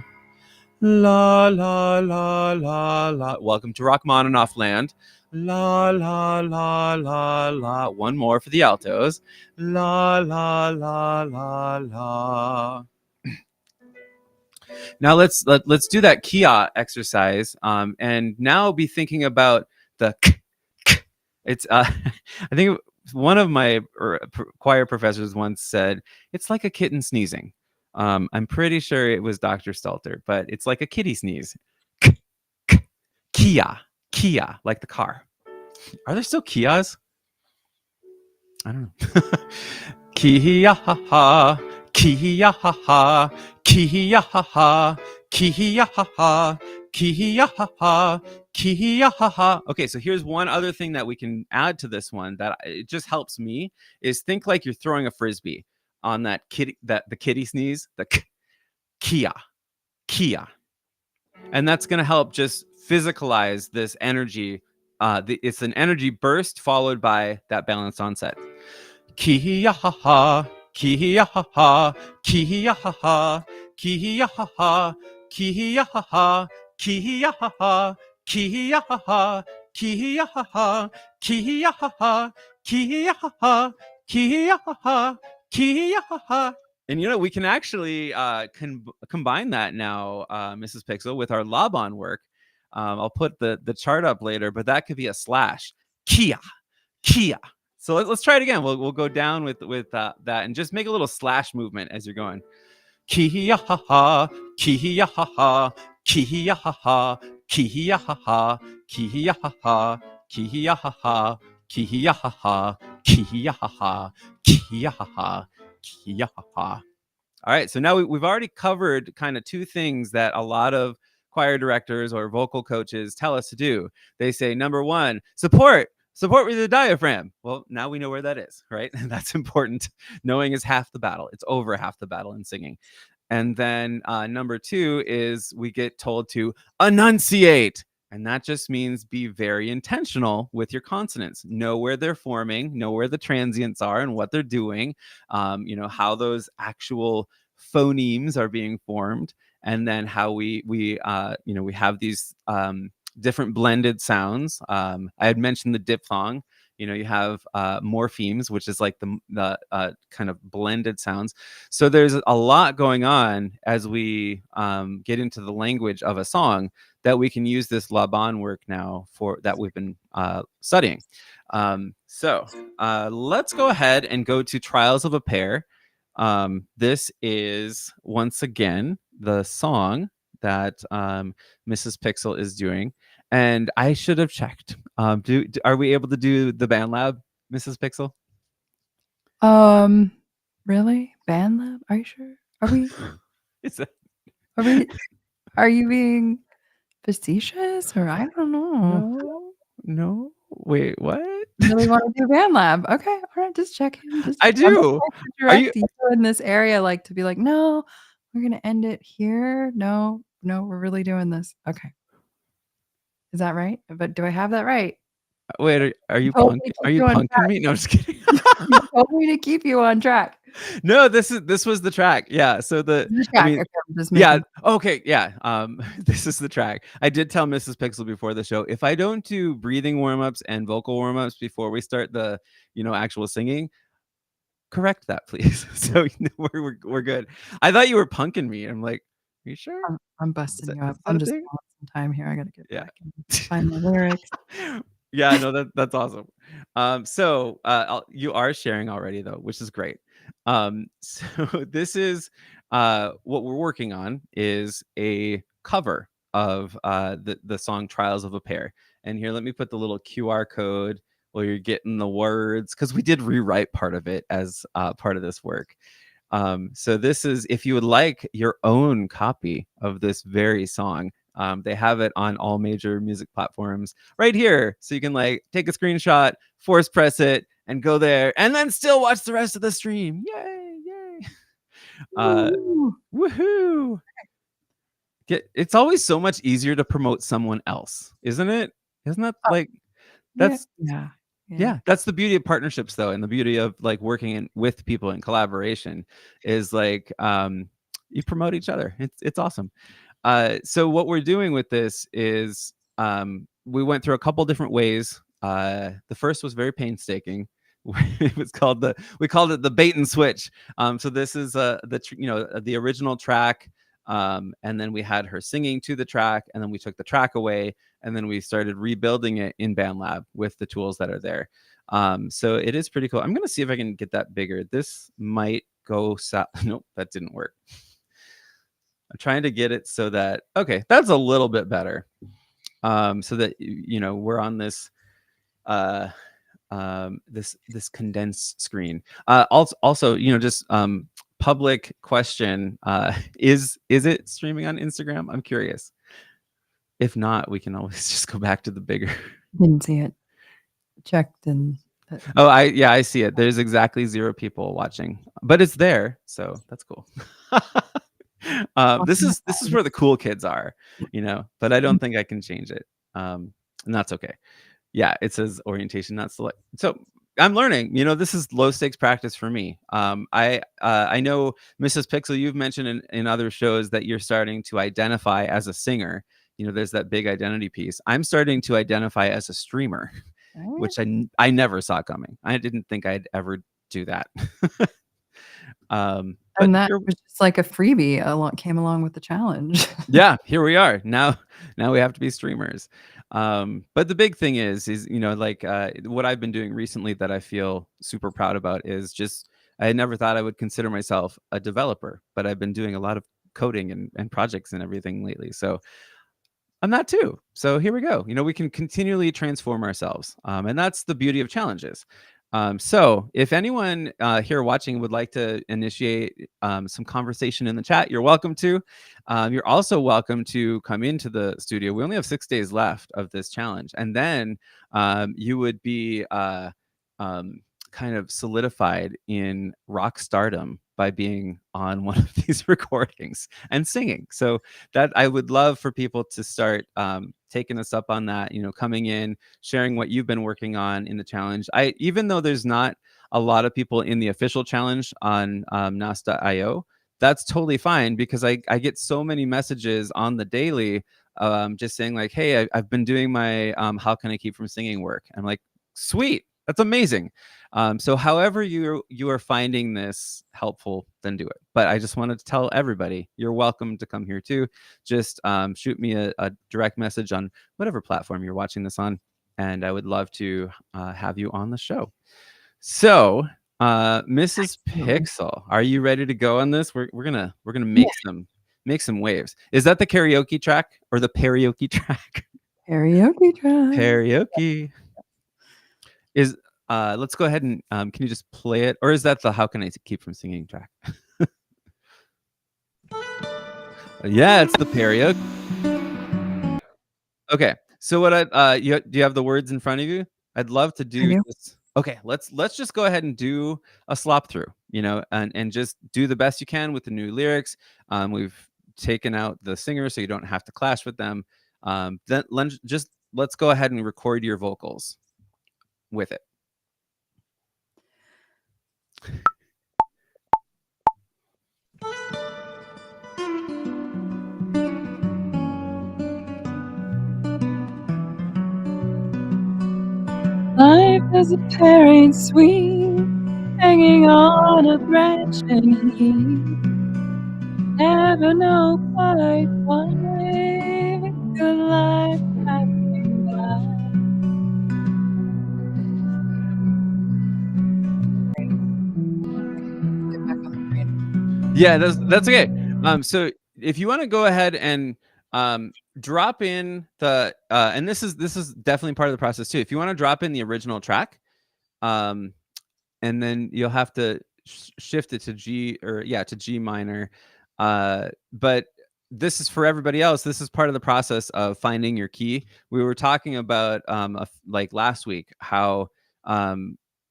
La, la, la, la, la. Welcome to Rachmaninoff land. La, la, la, la, la. One more for the altos. La, la, la, la, la. Now let's do that kia exercise, and now be thinking about the k, k. It's I think one of my choir professors once said it's like a kitten sneezing. I'm pretty sure it was Dr. Stelter, but it's like a kitty sneeze. K, k, kia, like the car. Are there still Kias? I don't know. Kia ha ha, kia ha ha, kia ha ha, kia ha ha, kia ha ha, kia ha ha. Okay, so here's one other thing that we can add to this one that it just helps me is think like you're throwing a frisbee on that kitty, the kitty sneeze, the kia, and that's going to help just physicalize this energy. It's an energy burst followed by that balanced onset. Kia ha ha, kia ha ha, kia ha ha, kia ha ha, kia ha ha, kia ha ha, kia ha ha, kia ha ha, kia ha ha, kia ha ha, kia ha ha, kia ha ha. And we can actually combine that now, Mrs. Pixel, with our Laban work. I'll put the chart up later, but that could be a slash. Kia. So let's try it again. We'll go down with that and just make a little slash movement as you're going. Kia ha ha, kia ha ha, kia ha ha, kia ha ha, kia ha ha, kia ha ha, kia ha ha, kia ha ha, kia ha ha, kia ha ha. All right, so now we've already covered kind of two things that a lot of choir directors or vocal coaches tell us to do. They say, number one, support with the diaphragm. Well, now we know where that is, right? That's important. Knowing is half the battle. It's over half the battle in singing. And then number two is we get told to enunciate. And that just means be very intentional with your consonants. Know where they're forming, know where the transients are and what they're doing, how those actual phonemes are being formed, and then how we have these different blended sounds. I had mentioned the diphthong. You have morphemes, which is like the kind of blended sounds. So there's a lot going on as we get into the language of a song that we can use this Laban work now for that we've been studying. So let's go ahead and go to Trials of a Pair. This is once again the song that Mrs. Pixel is doing. And I should have checked. Are we able to do the Bandlab, Mrs. Pixel? Really? Bandlab? Are you sure? Are we? Is that... Are you being facetious, or I don't know? No. Wait, what? Really want to do Bandlab? Okay, all right, just checking. I do. Are you in this area, like to be like, no, we're gonna end it here? No, we're really doing this. Okay. Is that right? But do I have that right? Wait, are you punking me? No, I'm just kidding. You told me to keep you on track. No, this was the track. Yeah. So The I track, mean, okay, I'm just yeah. making Okay. Yeah. This is the track. I did tell Mrs. Pixel before the show, if I don't do breathing warm ups and vocal warm ups before we start the, actual singing, correct that, please. So we're good. I thought you were punking me. I'm like, are you sure? I'm Is busting that you up. is that I'm a just thing? calling some time here. I gotta get Yeah. back and find the lyrics. Yeah, no, that's awesome. You are sharing already though, which is great. So this is what we're working on is a cover of the song Trials of a Pair. And here, let me put the little QR code while you're getting the words, because we did rewrite part of it as part of this work. So this is, if you would like your own copy of this very song, they have it on all major music platforms right here. So you can like take a screenshot, force press it, and go there, and then still watch the rest of the stream. Yay, yay. Uh, Woo! Woohoo. It's always so much easier to promote someone else, isn't it? Isn't that Oh, like, yeah, that's yeah, yeah. yeah, that's the beauty of partnerships though, and the beauty of like working with people in collaboration is like you promote each other. It's awesome. So what we're doing with this is we went through a couple different ways. The first was very painstaking. It was called we called it the bait and switch. So this is the original track, and then we had her singing to the track, and then we took the track away, and then we started rebuilding it in Bandlab with the tools that are there. So it is pretty cool. I'm gonna see if I can get that bigger. This might go nope, that didn't work. I'm trying to get it so that, okay, that's a little bit better. So that we're on this this condensed screen. Also, just public question, is it streaming on Instagram? I'm curious. If not, we can always just go back to the bigger. Didn't see it. Checked and Oh, I see it. There's exactly 0 people watching, but it's there, so that's cool. This is where the cool kids are, but I don't think I can change it. And that's okay. Yeah, it says orientation not select. So I'm learning. This is low stakes practice for me. I know Mrs. Pixel, you've mentioned in other shows that you're starting to identify as a singer. There's that big identity piece. I'm starting to identify as a streamer, which I never saw coming. I didn't think I'd ever do that. But and that was just like a freebie came along with the challenge. Yeah, here we are. Now we have to be streamers. But the big thing is like what I've been doing recently that I feel super proud about is just, I never thought I would consider myself a developer, but I've been doing a lot of coding and projects and everything lately. So I'm that too. So here we go. We can continually transform ourselves. And that's the beauty of challenges. So if anyone here watching would like to initiate some conversation in the chat, you're welcome to. You're also welcome to come into the studio. We only have 6 days left of this challenge. And then you would be kind of solidified in rock stardom by being on one of these recordings and singing. So that I would love for people to start taking us up on that, coming in, sharing what you've been working on in the challenge. Even though there's not a lot of people in the official challenge on nas.io, that's totally fine, because I get so many messages on the daily just saying like, hey, I've been doing my how can I keep from singing work. I'm like, sweet, that's amazing. So however you are finding this helpful, then do it. But I just wanted to tell everybody, you're welcome to come here too. Just shoot me a direct message on whatever platform you're watching this on, and I would love to have you on the show. So Mrs. Pixel, are you ready to go on this? We're gonna make some waves. Is that the karaoke track or the Peroke track? Karaoke track. Peroke. Is let's go ahead and can you just play it, or is that the how can I keep from singing track? Yeah, it's the Peroke. Okay, so what do you have the words in front of you? I'd love to do this. Okay, let's just go ahead and do a slop through, and just do the best you can with the new lyrics. We've taken out the singer so you don't have to clash with them. Then let's go ahead and record your vocals with it. Life is a pairing sweet, hanging on a branch and heat. Never know quite why. Good life passing by. Get back on the train. Yeah, that's okay. So if you want to go ahead and drop in the and this is definitely part of the process too. If you want to drop in the original track, um, and then you'll have to shift it to G, or yeah, to G minor. But this is for everybody else. This is part of the process of finding your key. We were talking about like last week how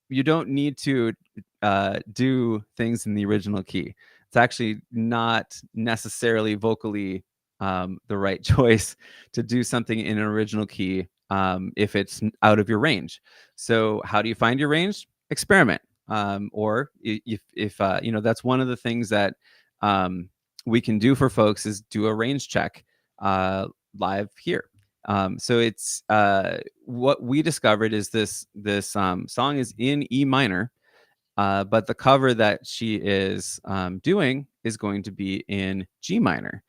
you don't need to do things in the original key. It's actually not necessarily vocally the right choice to do something in an original key if it's out of your range. So how do you find your range? Experiment. Or if you know, that's one of the things that we can do for folks is do a range check live here. So it's what we discovered is this song is in E minor, but the cover that she is doing is going to be in G minor.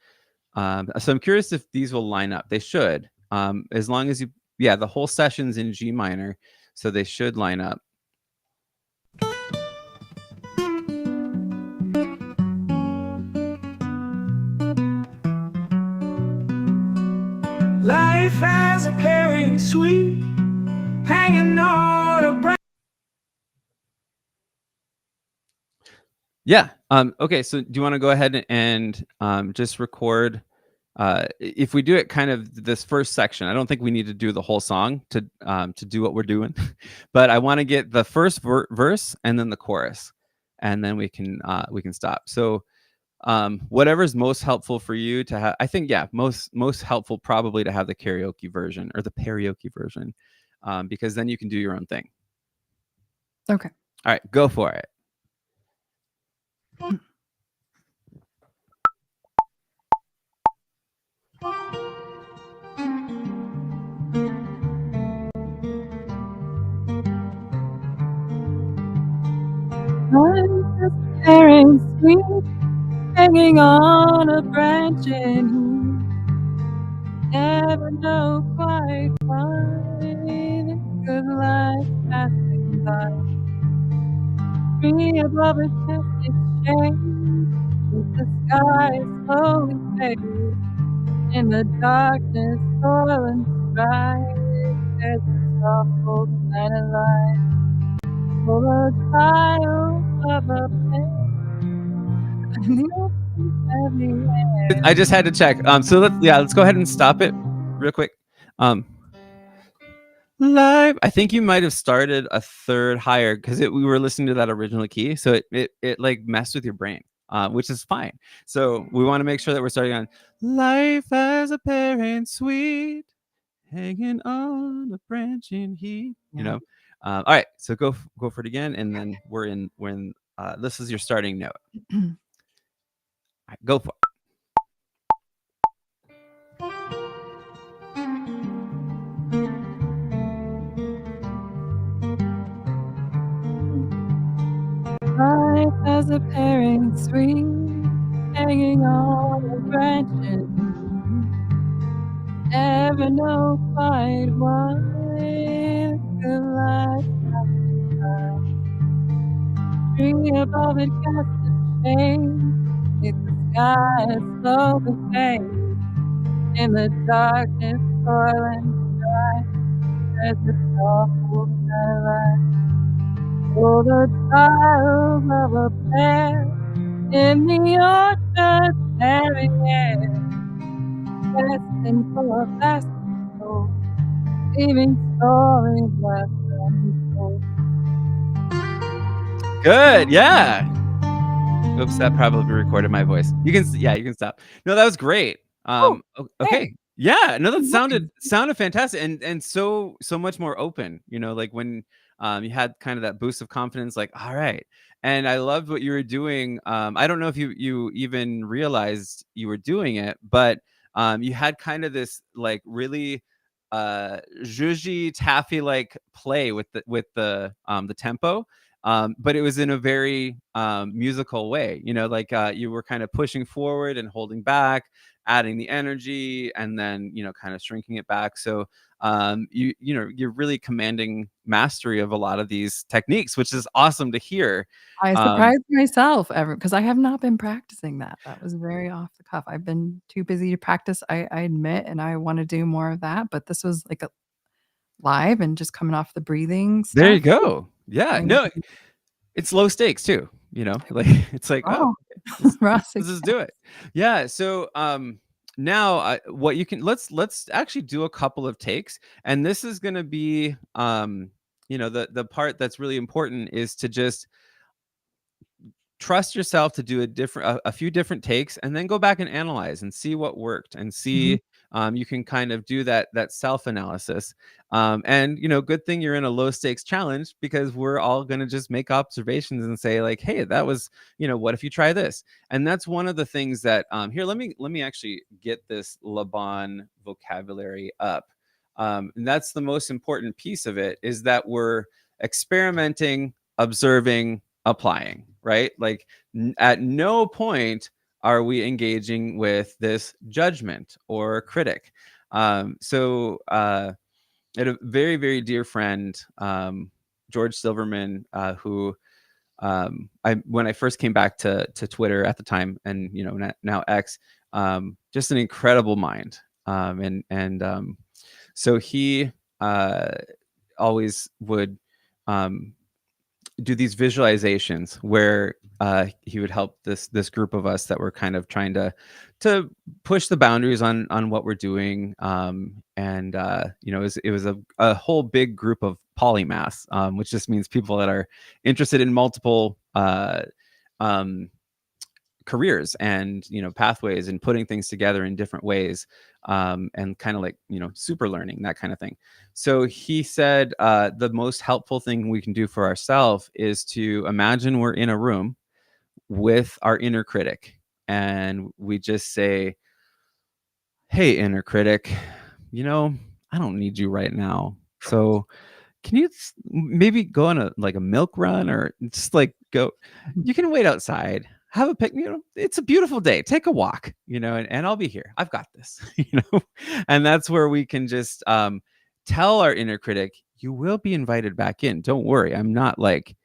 So I'm curious if these will line up. They should, as long as you, yeah, the whole session's in G minor, so they should line up. Life has a pairing sweet, hanging on a branch. Yeah. Okay. So do you want to go ahead and just record? If we do it kind of this first section, I don't think we need to do the whole song to do what we're doing, but I want to get the first verse and then the chorus, and then we can stop. So whatever's most helpful for you to have, I think, yeah, most helpful probably to have the karaoke version or the Peroke version, because then you can do your own thing. Okay. All right, go for it. Life is pairing sweet, hanging on a branch and heat. Never know quite why. Good life passing by. Tree above it casts its shade. As the sky slowly fades. In the darkness, soil and strife. There's a soft old kind of light. For the trials of a pain. And the ocean's heavy air. I just had to check. So let's go ahead and stop it real quick. Live. I think you might have started a third higher because we were listening to that original key, so it like messed with your brain, which is fine. So we want to make sure that we're starting on life as a parent sweet, hanging on a branch in heat. You know. All right. So go for it again, and then we're in when this is your starting note. All right, go for it. Life has a pairing sweet, hanging on a branch and heat. Never know quite why. Good life passing by. Tree above it casts its shade. If the sky slowly fades. In the darkness, soil and dry. There's a soft light. For the trials of a pair in the orchard, airy air, destined for a lasting soul, leaving stories left untold. Good. Yeah. Oops, that probably recorded my voice. You can stop. No, that was great. Okay. Yeah, no, that sounded fantastic and so much more open, you know, like when you had kind of that boost of confidence, like, all right. And I loved what you were doing. I don't know if you even realized you were doing it, but you had kind of this like really zhuzhi taffy like play with the tempo, but it was in a very musical way. Like you were kind of pushing forward and holding back, adding the energy, and then kind of shrinking it back. So you're really commanding mastery of a lot of these techniques, which is awesome to hear. I Um, surprised myself ever because I have not been practicing that. That was very off the cuff. I've been too busy to practice, I admit, and I wanna do more of that, but this was, like, a live and just coming off the breathing there you stuff. go. Yeah, I no, it's low stakes too. Like it's like, oh, oh, okay, let's, raw let's just do it. Yeah. So now what you can let's actually do a couple of takes, and this is going to be the part that's really important is to just trust yourself to do a few different takes, and then go back and analyze and see what worked, and Mhm. see you can kind of do that self analysis. And good thing you're in a low stakes challenge, because we're all going to just make observations and say like, hey, that was, what if you try this? And that's one of the things that here, let me actually get this Laban vocabulary up. And that's the most important piece of it, is that we're experimenting, observing, applying, right? Like at no point are we engaging with this judgment or critic. So I had a very, very dear friend, George Silverman, who when I first came back to Twitter at the time, and now X, just an incredible mind. And so he always would do these visualizations where he would help this group of us that were kind of trying to push the boundaries on what we're doing. And it was a whole big group of polymaths, which just means people that are interested in multiple um, careers and pathways, and putting things together in different ways, and kind of like super learning, that kind of thing. So he said the most helpful thing we can do for ourselves is to imagine we're in a room with our inner critic, and we just say, hey, inner critic, I don't need you right now, so can you maybe go on a milk run, or just like go, you can wait outside, have a picnic, it's a beautiful day, take a walk, and I'll be here, I've got this. And that's where we can just tell our inner critic, you will be invited back in, don't worry, I'm not like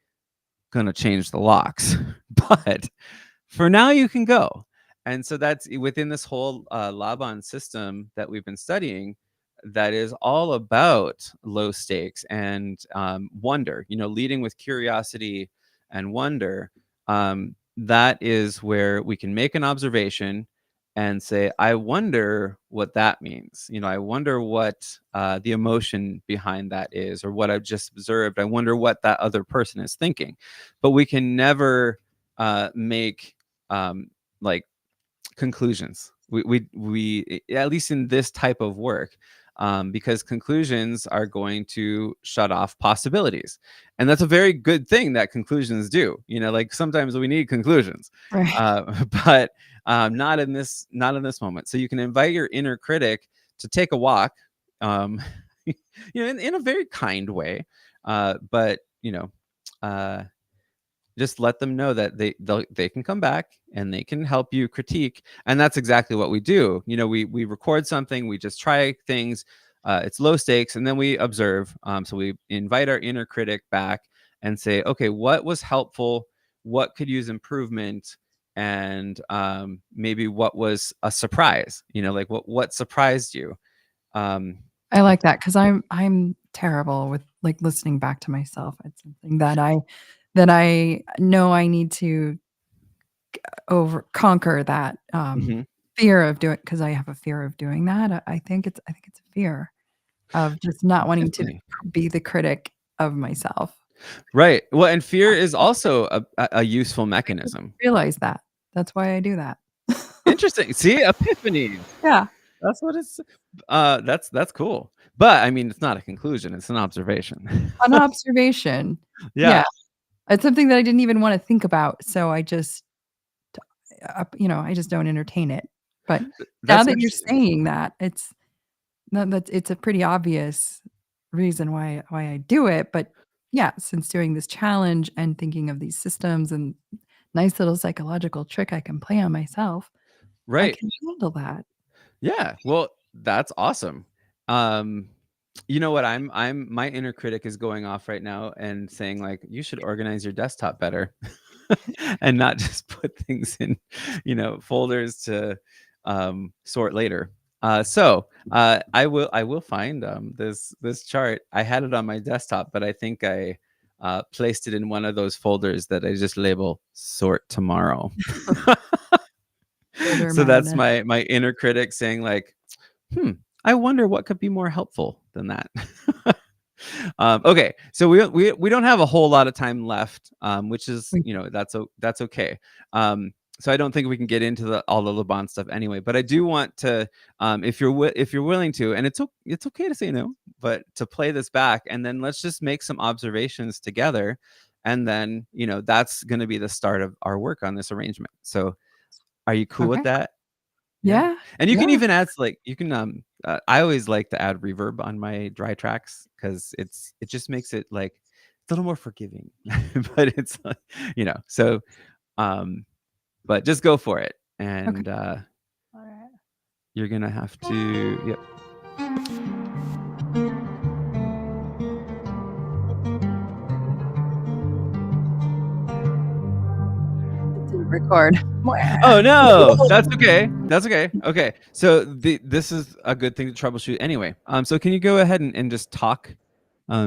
gonna change the locks, but for now you can go. And so that's within this whole Laban system that we've been studying, that is all about low stakes and wonder, leading with curiosity and wonder. That is where we can make an observation and say, I wonder what that means. I wonder what the emotion behind that is, or what I've just observed. I wonder what that other person is thinking. But we can never make like conclusions. We at least in this type of work, because conclusions are going to shut off possibilities, and that's a very good thing that conclusions do. Like sometimes we need conclusions, Right. but not in this moment. So you can invite your inner critic to take a walk, um, in a very kind way, but uh, just let them know that they can come back and they can help you critique. And that's exactly what we do. We record something, we just try things, it's low stakes, and then we observe. So we invite our inner critic back and say, okay, what was helpful, what could use improvement, and maybe what was a surprise, like what surprised you. um I like that because I'm terrible with, like, listening back to myself. It's something that I know I need to over conquer that, mhm. fear of doing because I have a fear of doing that. I think it's a fear of just not wanting to Definitely. be the critic of myself. Right. Well, and fear is also a useful I didn't mechanism. realize that. That's why I do that. Interesting. See, epiphanies. Yeah, That's what it's that's cool. But I mean, it's not a conclusion, it's an observation. an observation. Yeah, Yeah, it's something that I didn't even wanna think about, so I just, I just don't entertain it. But now that's that you're interesting. saying that, it's No, it's a pretty obvious reason why I do it, but yeah, since doing this challenge and thinking of these systems and nice little psychological trick I can play on myself, I Right. can handle that. Yeah. Well, that's awesome. Um, you know what? My inner critic is going off right now and saying like, you should organize your desktop better and not just put things in, folders to sort later. I will find this chart. I had it on my desktop, but I think I placed it in one of those folders that I just label sort tomorrow. Older So that's madness. my inner critic saying like, I wonder what could be more helpful than that. Okay, so we don't have a whole lot of time left, which is We that's okay. So I don't think we can get into all the LeBron stuff anyway. But I do want to, if you're willing to, and it's okay to say no, but to play this back, and then let's just make some observations together, and then that's going to be the start of our work on this arrangement. So are you cool with Okay. that? Yeah. Yeah. And you can Yeah. even add like you can I always like to add reverb on my dry tracks because it just makes it like it's a little more forgiving. But it's so um but just go for it. Okay. And All right. you're gonna have to yep. It didn't record. Oh no, that's okay. That's okay. Okay. So this is a good thing to troubleshoot anyway. So can you go ahead and just talk?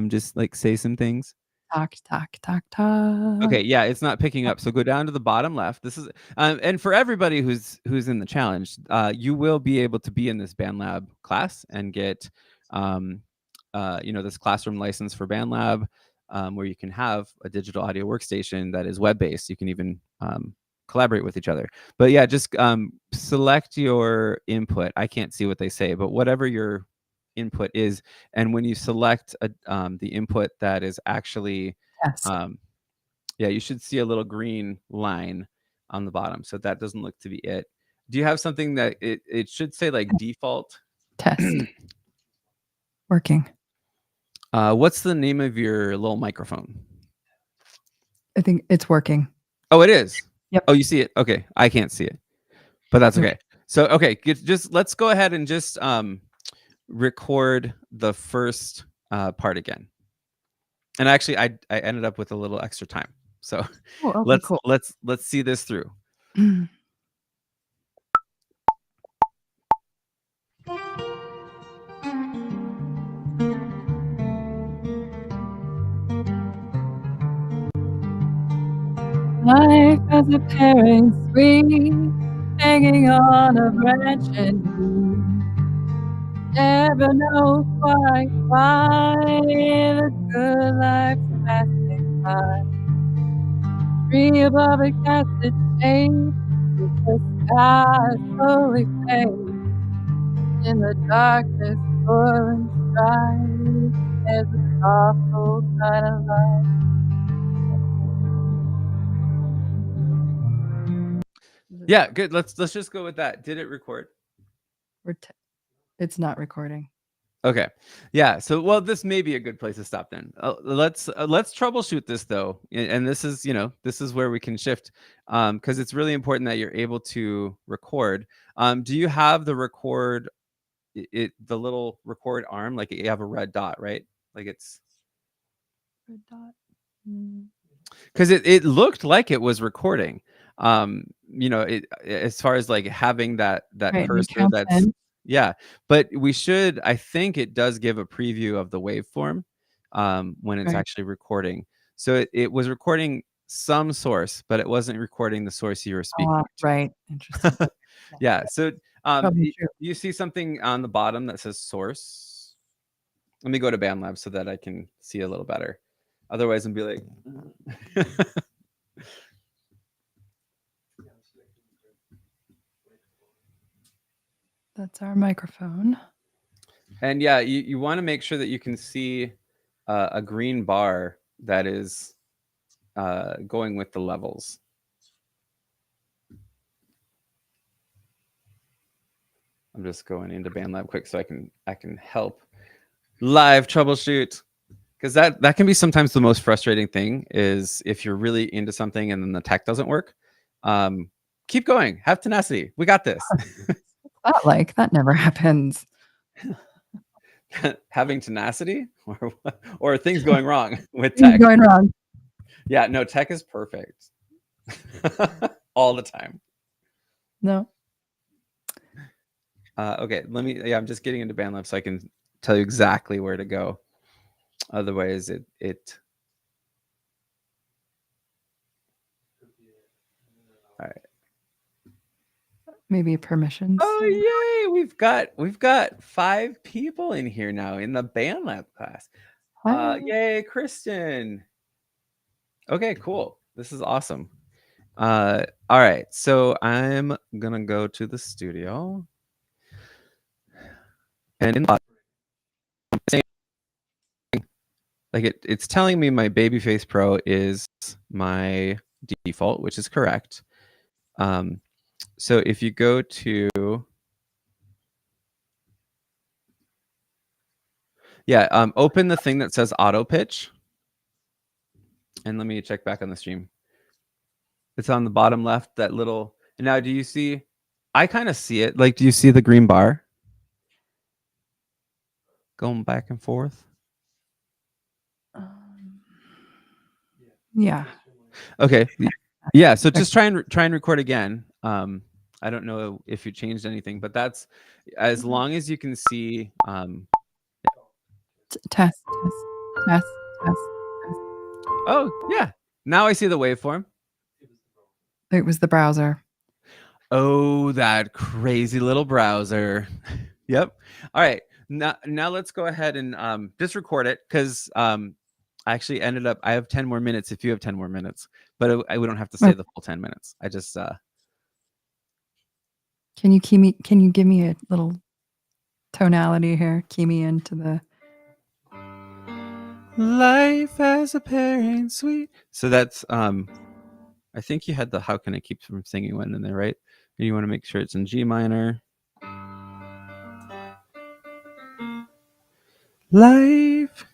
Just like say some things. Talk, talk, talk, talk. Okay, yeah, it's not picking up. So go down to the bottom left. This is and for everybody who's in the challenge, you will be able to be in this Bandlab class and get this classroom license for Bandlab, where you can have a digital audio workstation that is web-based. You can even collaborate with each other. But yeah, just select your input. I can't see what they say, but whatever your input is, and when you select the input that is actually Test. yeah, you should see a little green line on the bottom. So that doesn't look to be it. Do you have something that it should say like default? Test. Working. What's the name of your little microphone? I think it's working. Oh, it is. Yep. Oh, you see it. Okay, I can't see it, but that's Nope. okay. So okay, just let's go ahead and just record the first part again. And actually, I ended up with a little extra time. So Oh, okay, cool. let's see this through. Life as a parent sweet, hanging on a branch and you never know quite why the good life's passing by. Tree above it casts its shade, with the sky slowly fades. In the darkness, full and strife, there's a soft old kind of light. Yeah, good. Let's just go with that. Did it record? It's not recording. Okay. Yeah. So, well, this may be a good place to stop then. Let's troubleshoot this though, and this is this is where we can shift, because it's really important that you're able to record. Do you have the record, the little record arm? Like you have a red dot, right? Like it's Red dot. because it looked like it was recording. As far as like having that Right, and it cursor counts that's in. yeah, but I think it does give a preview of the waveform when it's Right. actually recording. So it was recording some source, but it wasn't recording the source you were speaking to. Right. Interesting. Yeah. So Probably true. you see something on the bottom that says source. Let me go to Bandlab so that I can see a little better. Otherwise, I'm be like. That's our microphone. And yeah, you want to make sure that you can see a green bar that is going with the levels. I'm just going into Bandlab quick so I can help live troubleshoot, because that can be sometimes the most frustrating thing is if you're really into something and then the tech doesn't work. Keep going, have tenacity. We got this. That like that never happens. Having tenacity or things going wrong with Things tech. going wrong. Yeah, no, tech is perfect. All the time. No. Okay, I'm just getting into Bandlab so I can tell you exactly where to go. Otherwise it all right. Maybe permissions. Oh yay! We've got 5 people in here now in the Bandlab class. Yay, Kristen. Okay, cool. This is awesome. All right, so I'm gonna go to the studio, and in like it's telling me my Babyface Pro is my default, which is correct. So if you go to open the thing that says auto pitch, and let me check back on the stream. It's on the bottom left, that little. And now, do you see? I kind of see it. Like, do you see the green bar going back and forth? Yeah. Okay. Yeah. So just try and record again. I don't know if you changed anything, but that's as long as you can see. Test. Oh yeah. Now I see the waveform. It was the browser. Oh, that crazy little browser. Yep. All right. Now let's go ahead and just record it, because I actually ended up. I have 10 more minutes if you have 10 more minutes, but we don't have to say the full 10 minutes. I just. Can you give me a little tonality here? Key me into the. Life as a pair ain't sweet. So that's I think you had the how can I keep from singing one in there, right? And you want to make sure it's in G minor. Life.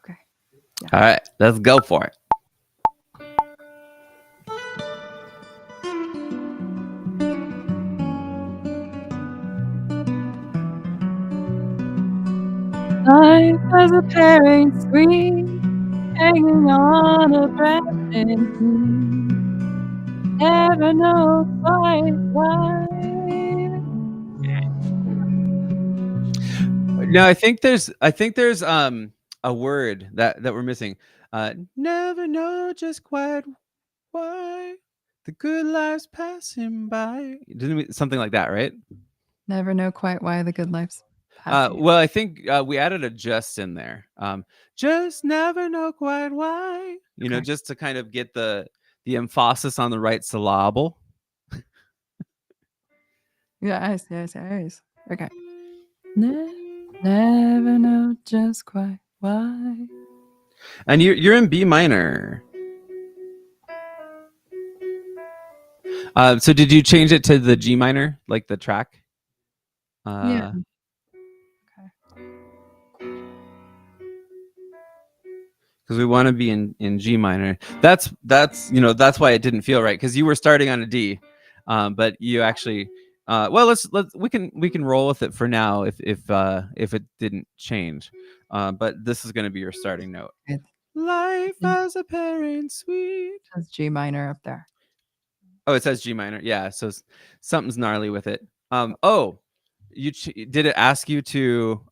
Okay. Yeah. All right, let's go for it. Life as a pair ain't sweet, hanging on a branch and never know quite why. No, I think there's a word that we're missing. Never know just quite why the good life's passing by. Something like that, right? Never know quite why the good life's passing. Well, I think we added a just in there. Just never know quite why. You know, just to kind of get the emphasis on the right syllable. Yeah, I see. Okay. Never know just quite why. And you're in B minor. So did you change it to the G minor, like the track? Yeah. Because we want to be in G minor. That's why it didn't feel right, because you were starting on a D, but you actually well we can roll with it for now if it didn't change, but this is going to be your starting note. Life as a pair ain't sweet. That's G minor up there. Oh, it says G minor. Yeah, so something's gnarly with it. Oh, did it ask you to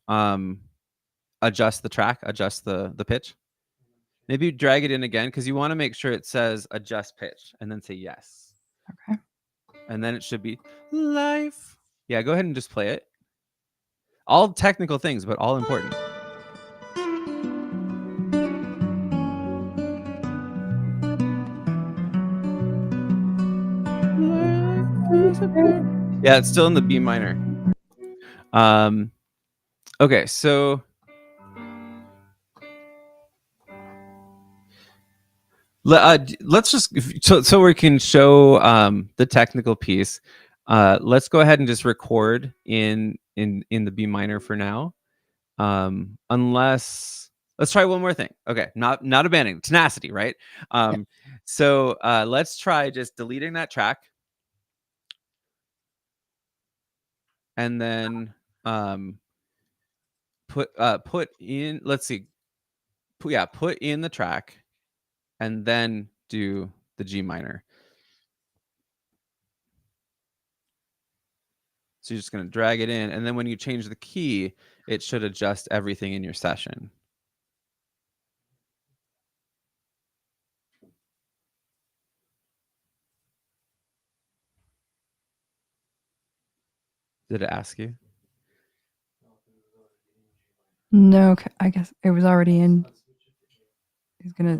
adjust the track, adjust the pitch? Maybe drag it in again, because you want to make sure it says adjust pitch and then say yes. Okay. And then it should be life. Yeah, go ahead and just play it. All technical things, but all important. Yeah, it's still in the B minor. Okay, so Let's just so we can show the technical piece. Let's go ahead and just record in the B minor for now. Unless let's try one more thing. Okay, not abandoning tenacity, right? So let's try just deleting that track, and then put in. Let's see. Put in the track, and then do the G minor. So you're just going to drag it in, and then when you change the key, it should adjust everything in your session. Did it ask you? No, I guess it was already in. He's gonna.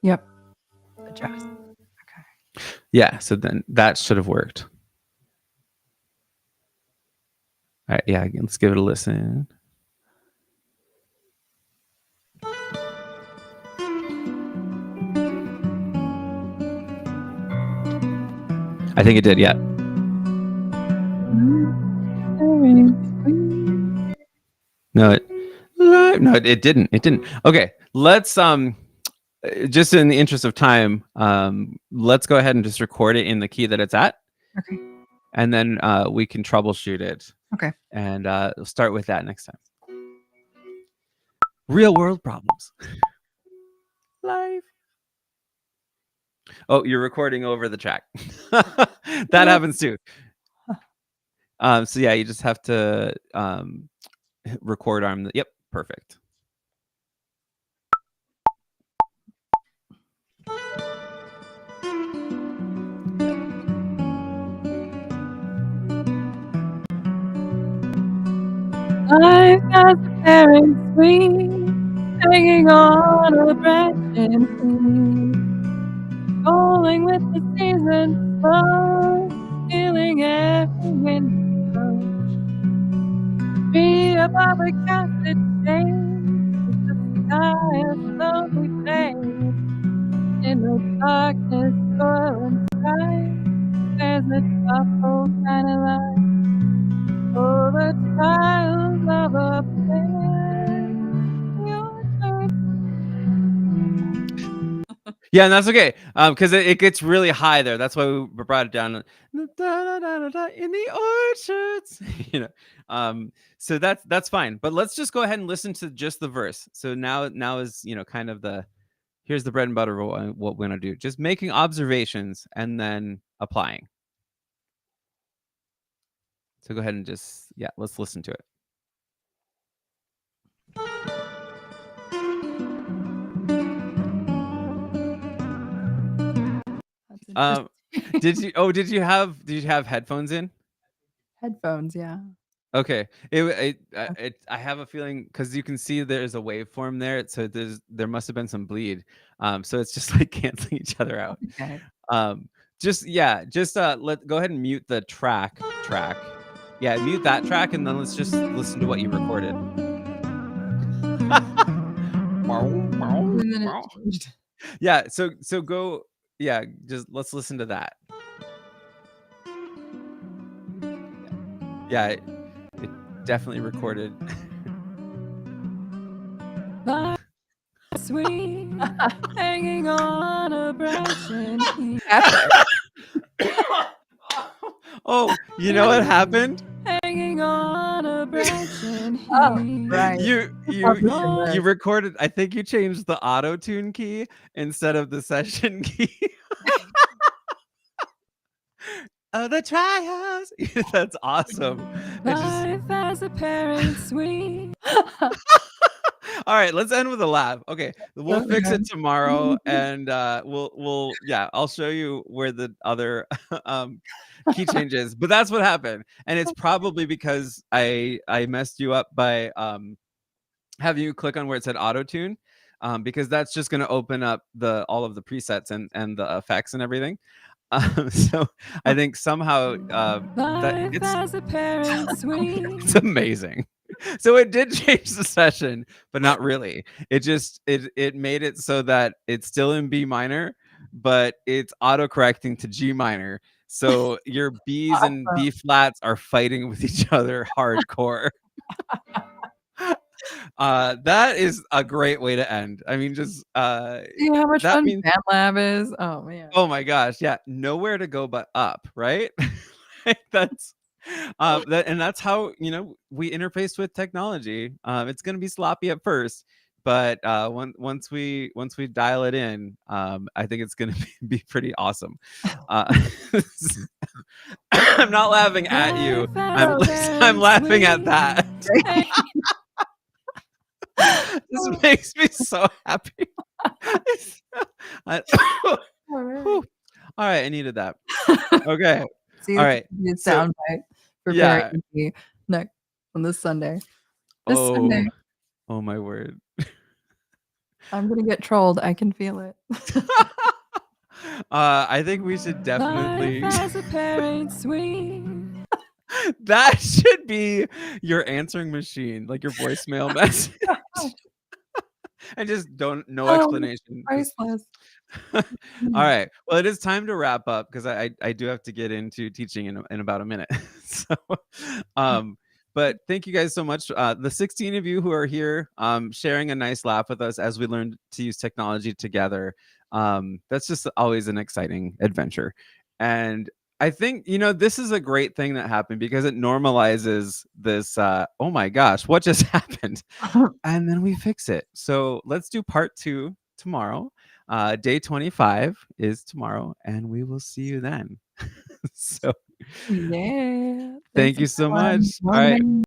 Yep. Adjust. Okay. Yeah, so then that should have worked. All right, yeah, let's give it a listen. I think it did, yeah. No, it didn't. It didn't. Okay, let's just in the interest of time, let's go ahead and just record it in the key that it's at. Okay. And then we can troubleshoot it. Okay. And we'll start with that next time. Real world problems. Live. Oh, you're recording over the track. That happens too. So yeah, you just have to record arm. Yep, perfect. Life has a parent sweet, hanging on a branch and falling with the seasons flow, feeling every wind blow. Be above a casted shade, the sky is slowly fade. In the darkness, soil and sky, there's a thoughtful kind of light. Oh, the trials of a prayer. Yeah, and that's okay, because it gets really high there. That's why we brought it down. In the orchards, so that's fine. But let's just go ahead and listen to just the verse. So now is kind of here's the bread and butter of what we're gonna do. Just making observations and then applying. So go ahead and just let's listen to it. Did you have headphones in? Headphones, yeah. Okay. I have a feeling because you can see there's a waveform there, so there must have been some bleed. So it's just like canceling each other out. Okay. Go ahead and mute the track. Yeah, mute that track, and then let's just listen to what you recorded. Yeah, so go. Yeah, just let's listen to that. Yeah, it definitely recorded. Sweet, hanging on a branch and oh, you know what happened? Hanging on a branch and right. You recorded. I think you changed the auto tune key instead of the session key. Oh, the trials. That's awesome. Life as a parent sweet. All right, let's end with a laugh. Okay, we'll fix it tomorrow, and I'll show you where the other key changes. But that's what happened, and it's probably because I messed you up by having you click on where it said auto tune, because that's just going to open up all of the presets and the effects and everything. So I think somehow it's amazing. So it did change the session, but not really. It made it so that it's still in B minor, but it's auto-correcting to G minor. So your B's and Awesome. B flats are fighting with each other hardcore. That is a great way to end. I mean, just See how much that fun means, Bandlab is? Oh, man. oh my gosh, yeah, nowhere to go but up, right? That's and that's how, we interface with technology. It's going to be sloppy at first, but once we dial it in, I think it's going to be pretty awesome. I'm not laughing at you. I'm laughing at that. This makes me so happy. I- All right. Whew. All right, I needed that. Okay. See, All this right. is a good So soundbite for yeah. Peroke next on this Sunday. This Oh, Sunday, oh my word. I'm gonna get trolled. I can feel it. I think we should definitely. Life as a parent sweet. That should be your answering machine, like your voicemail message. And just no Oh, explanation. Just priceless. all right. Well, it is time to wrap up because I do have to get into teaching in about a minute. So, but thank you guys so much. The 16 of you who are here, sharing a nice laugh with us as we learn to use technology together. That's just always an exciting adventure. And I think, this is a great thing that happened because it normalizes this, oh my gosh, what just happened? And then we fix it. So let's do part 2 tomorrow. Day 25 is tomorrow, and we will see you then. So Yeah. thank Thanks you so everyone. much. All right.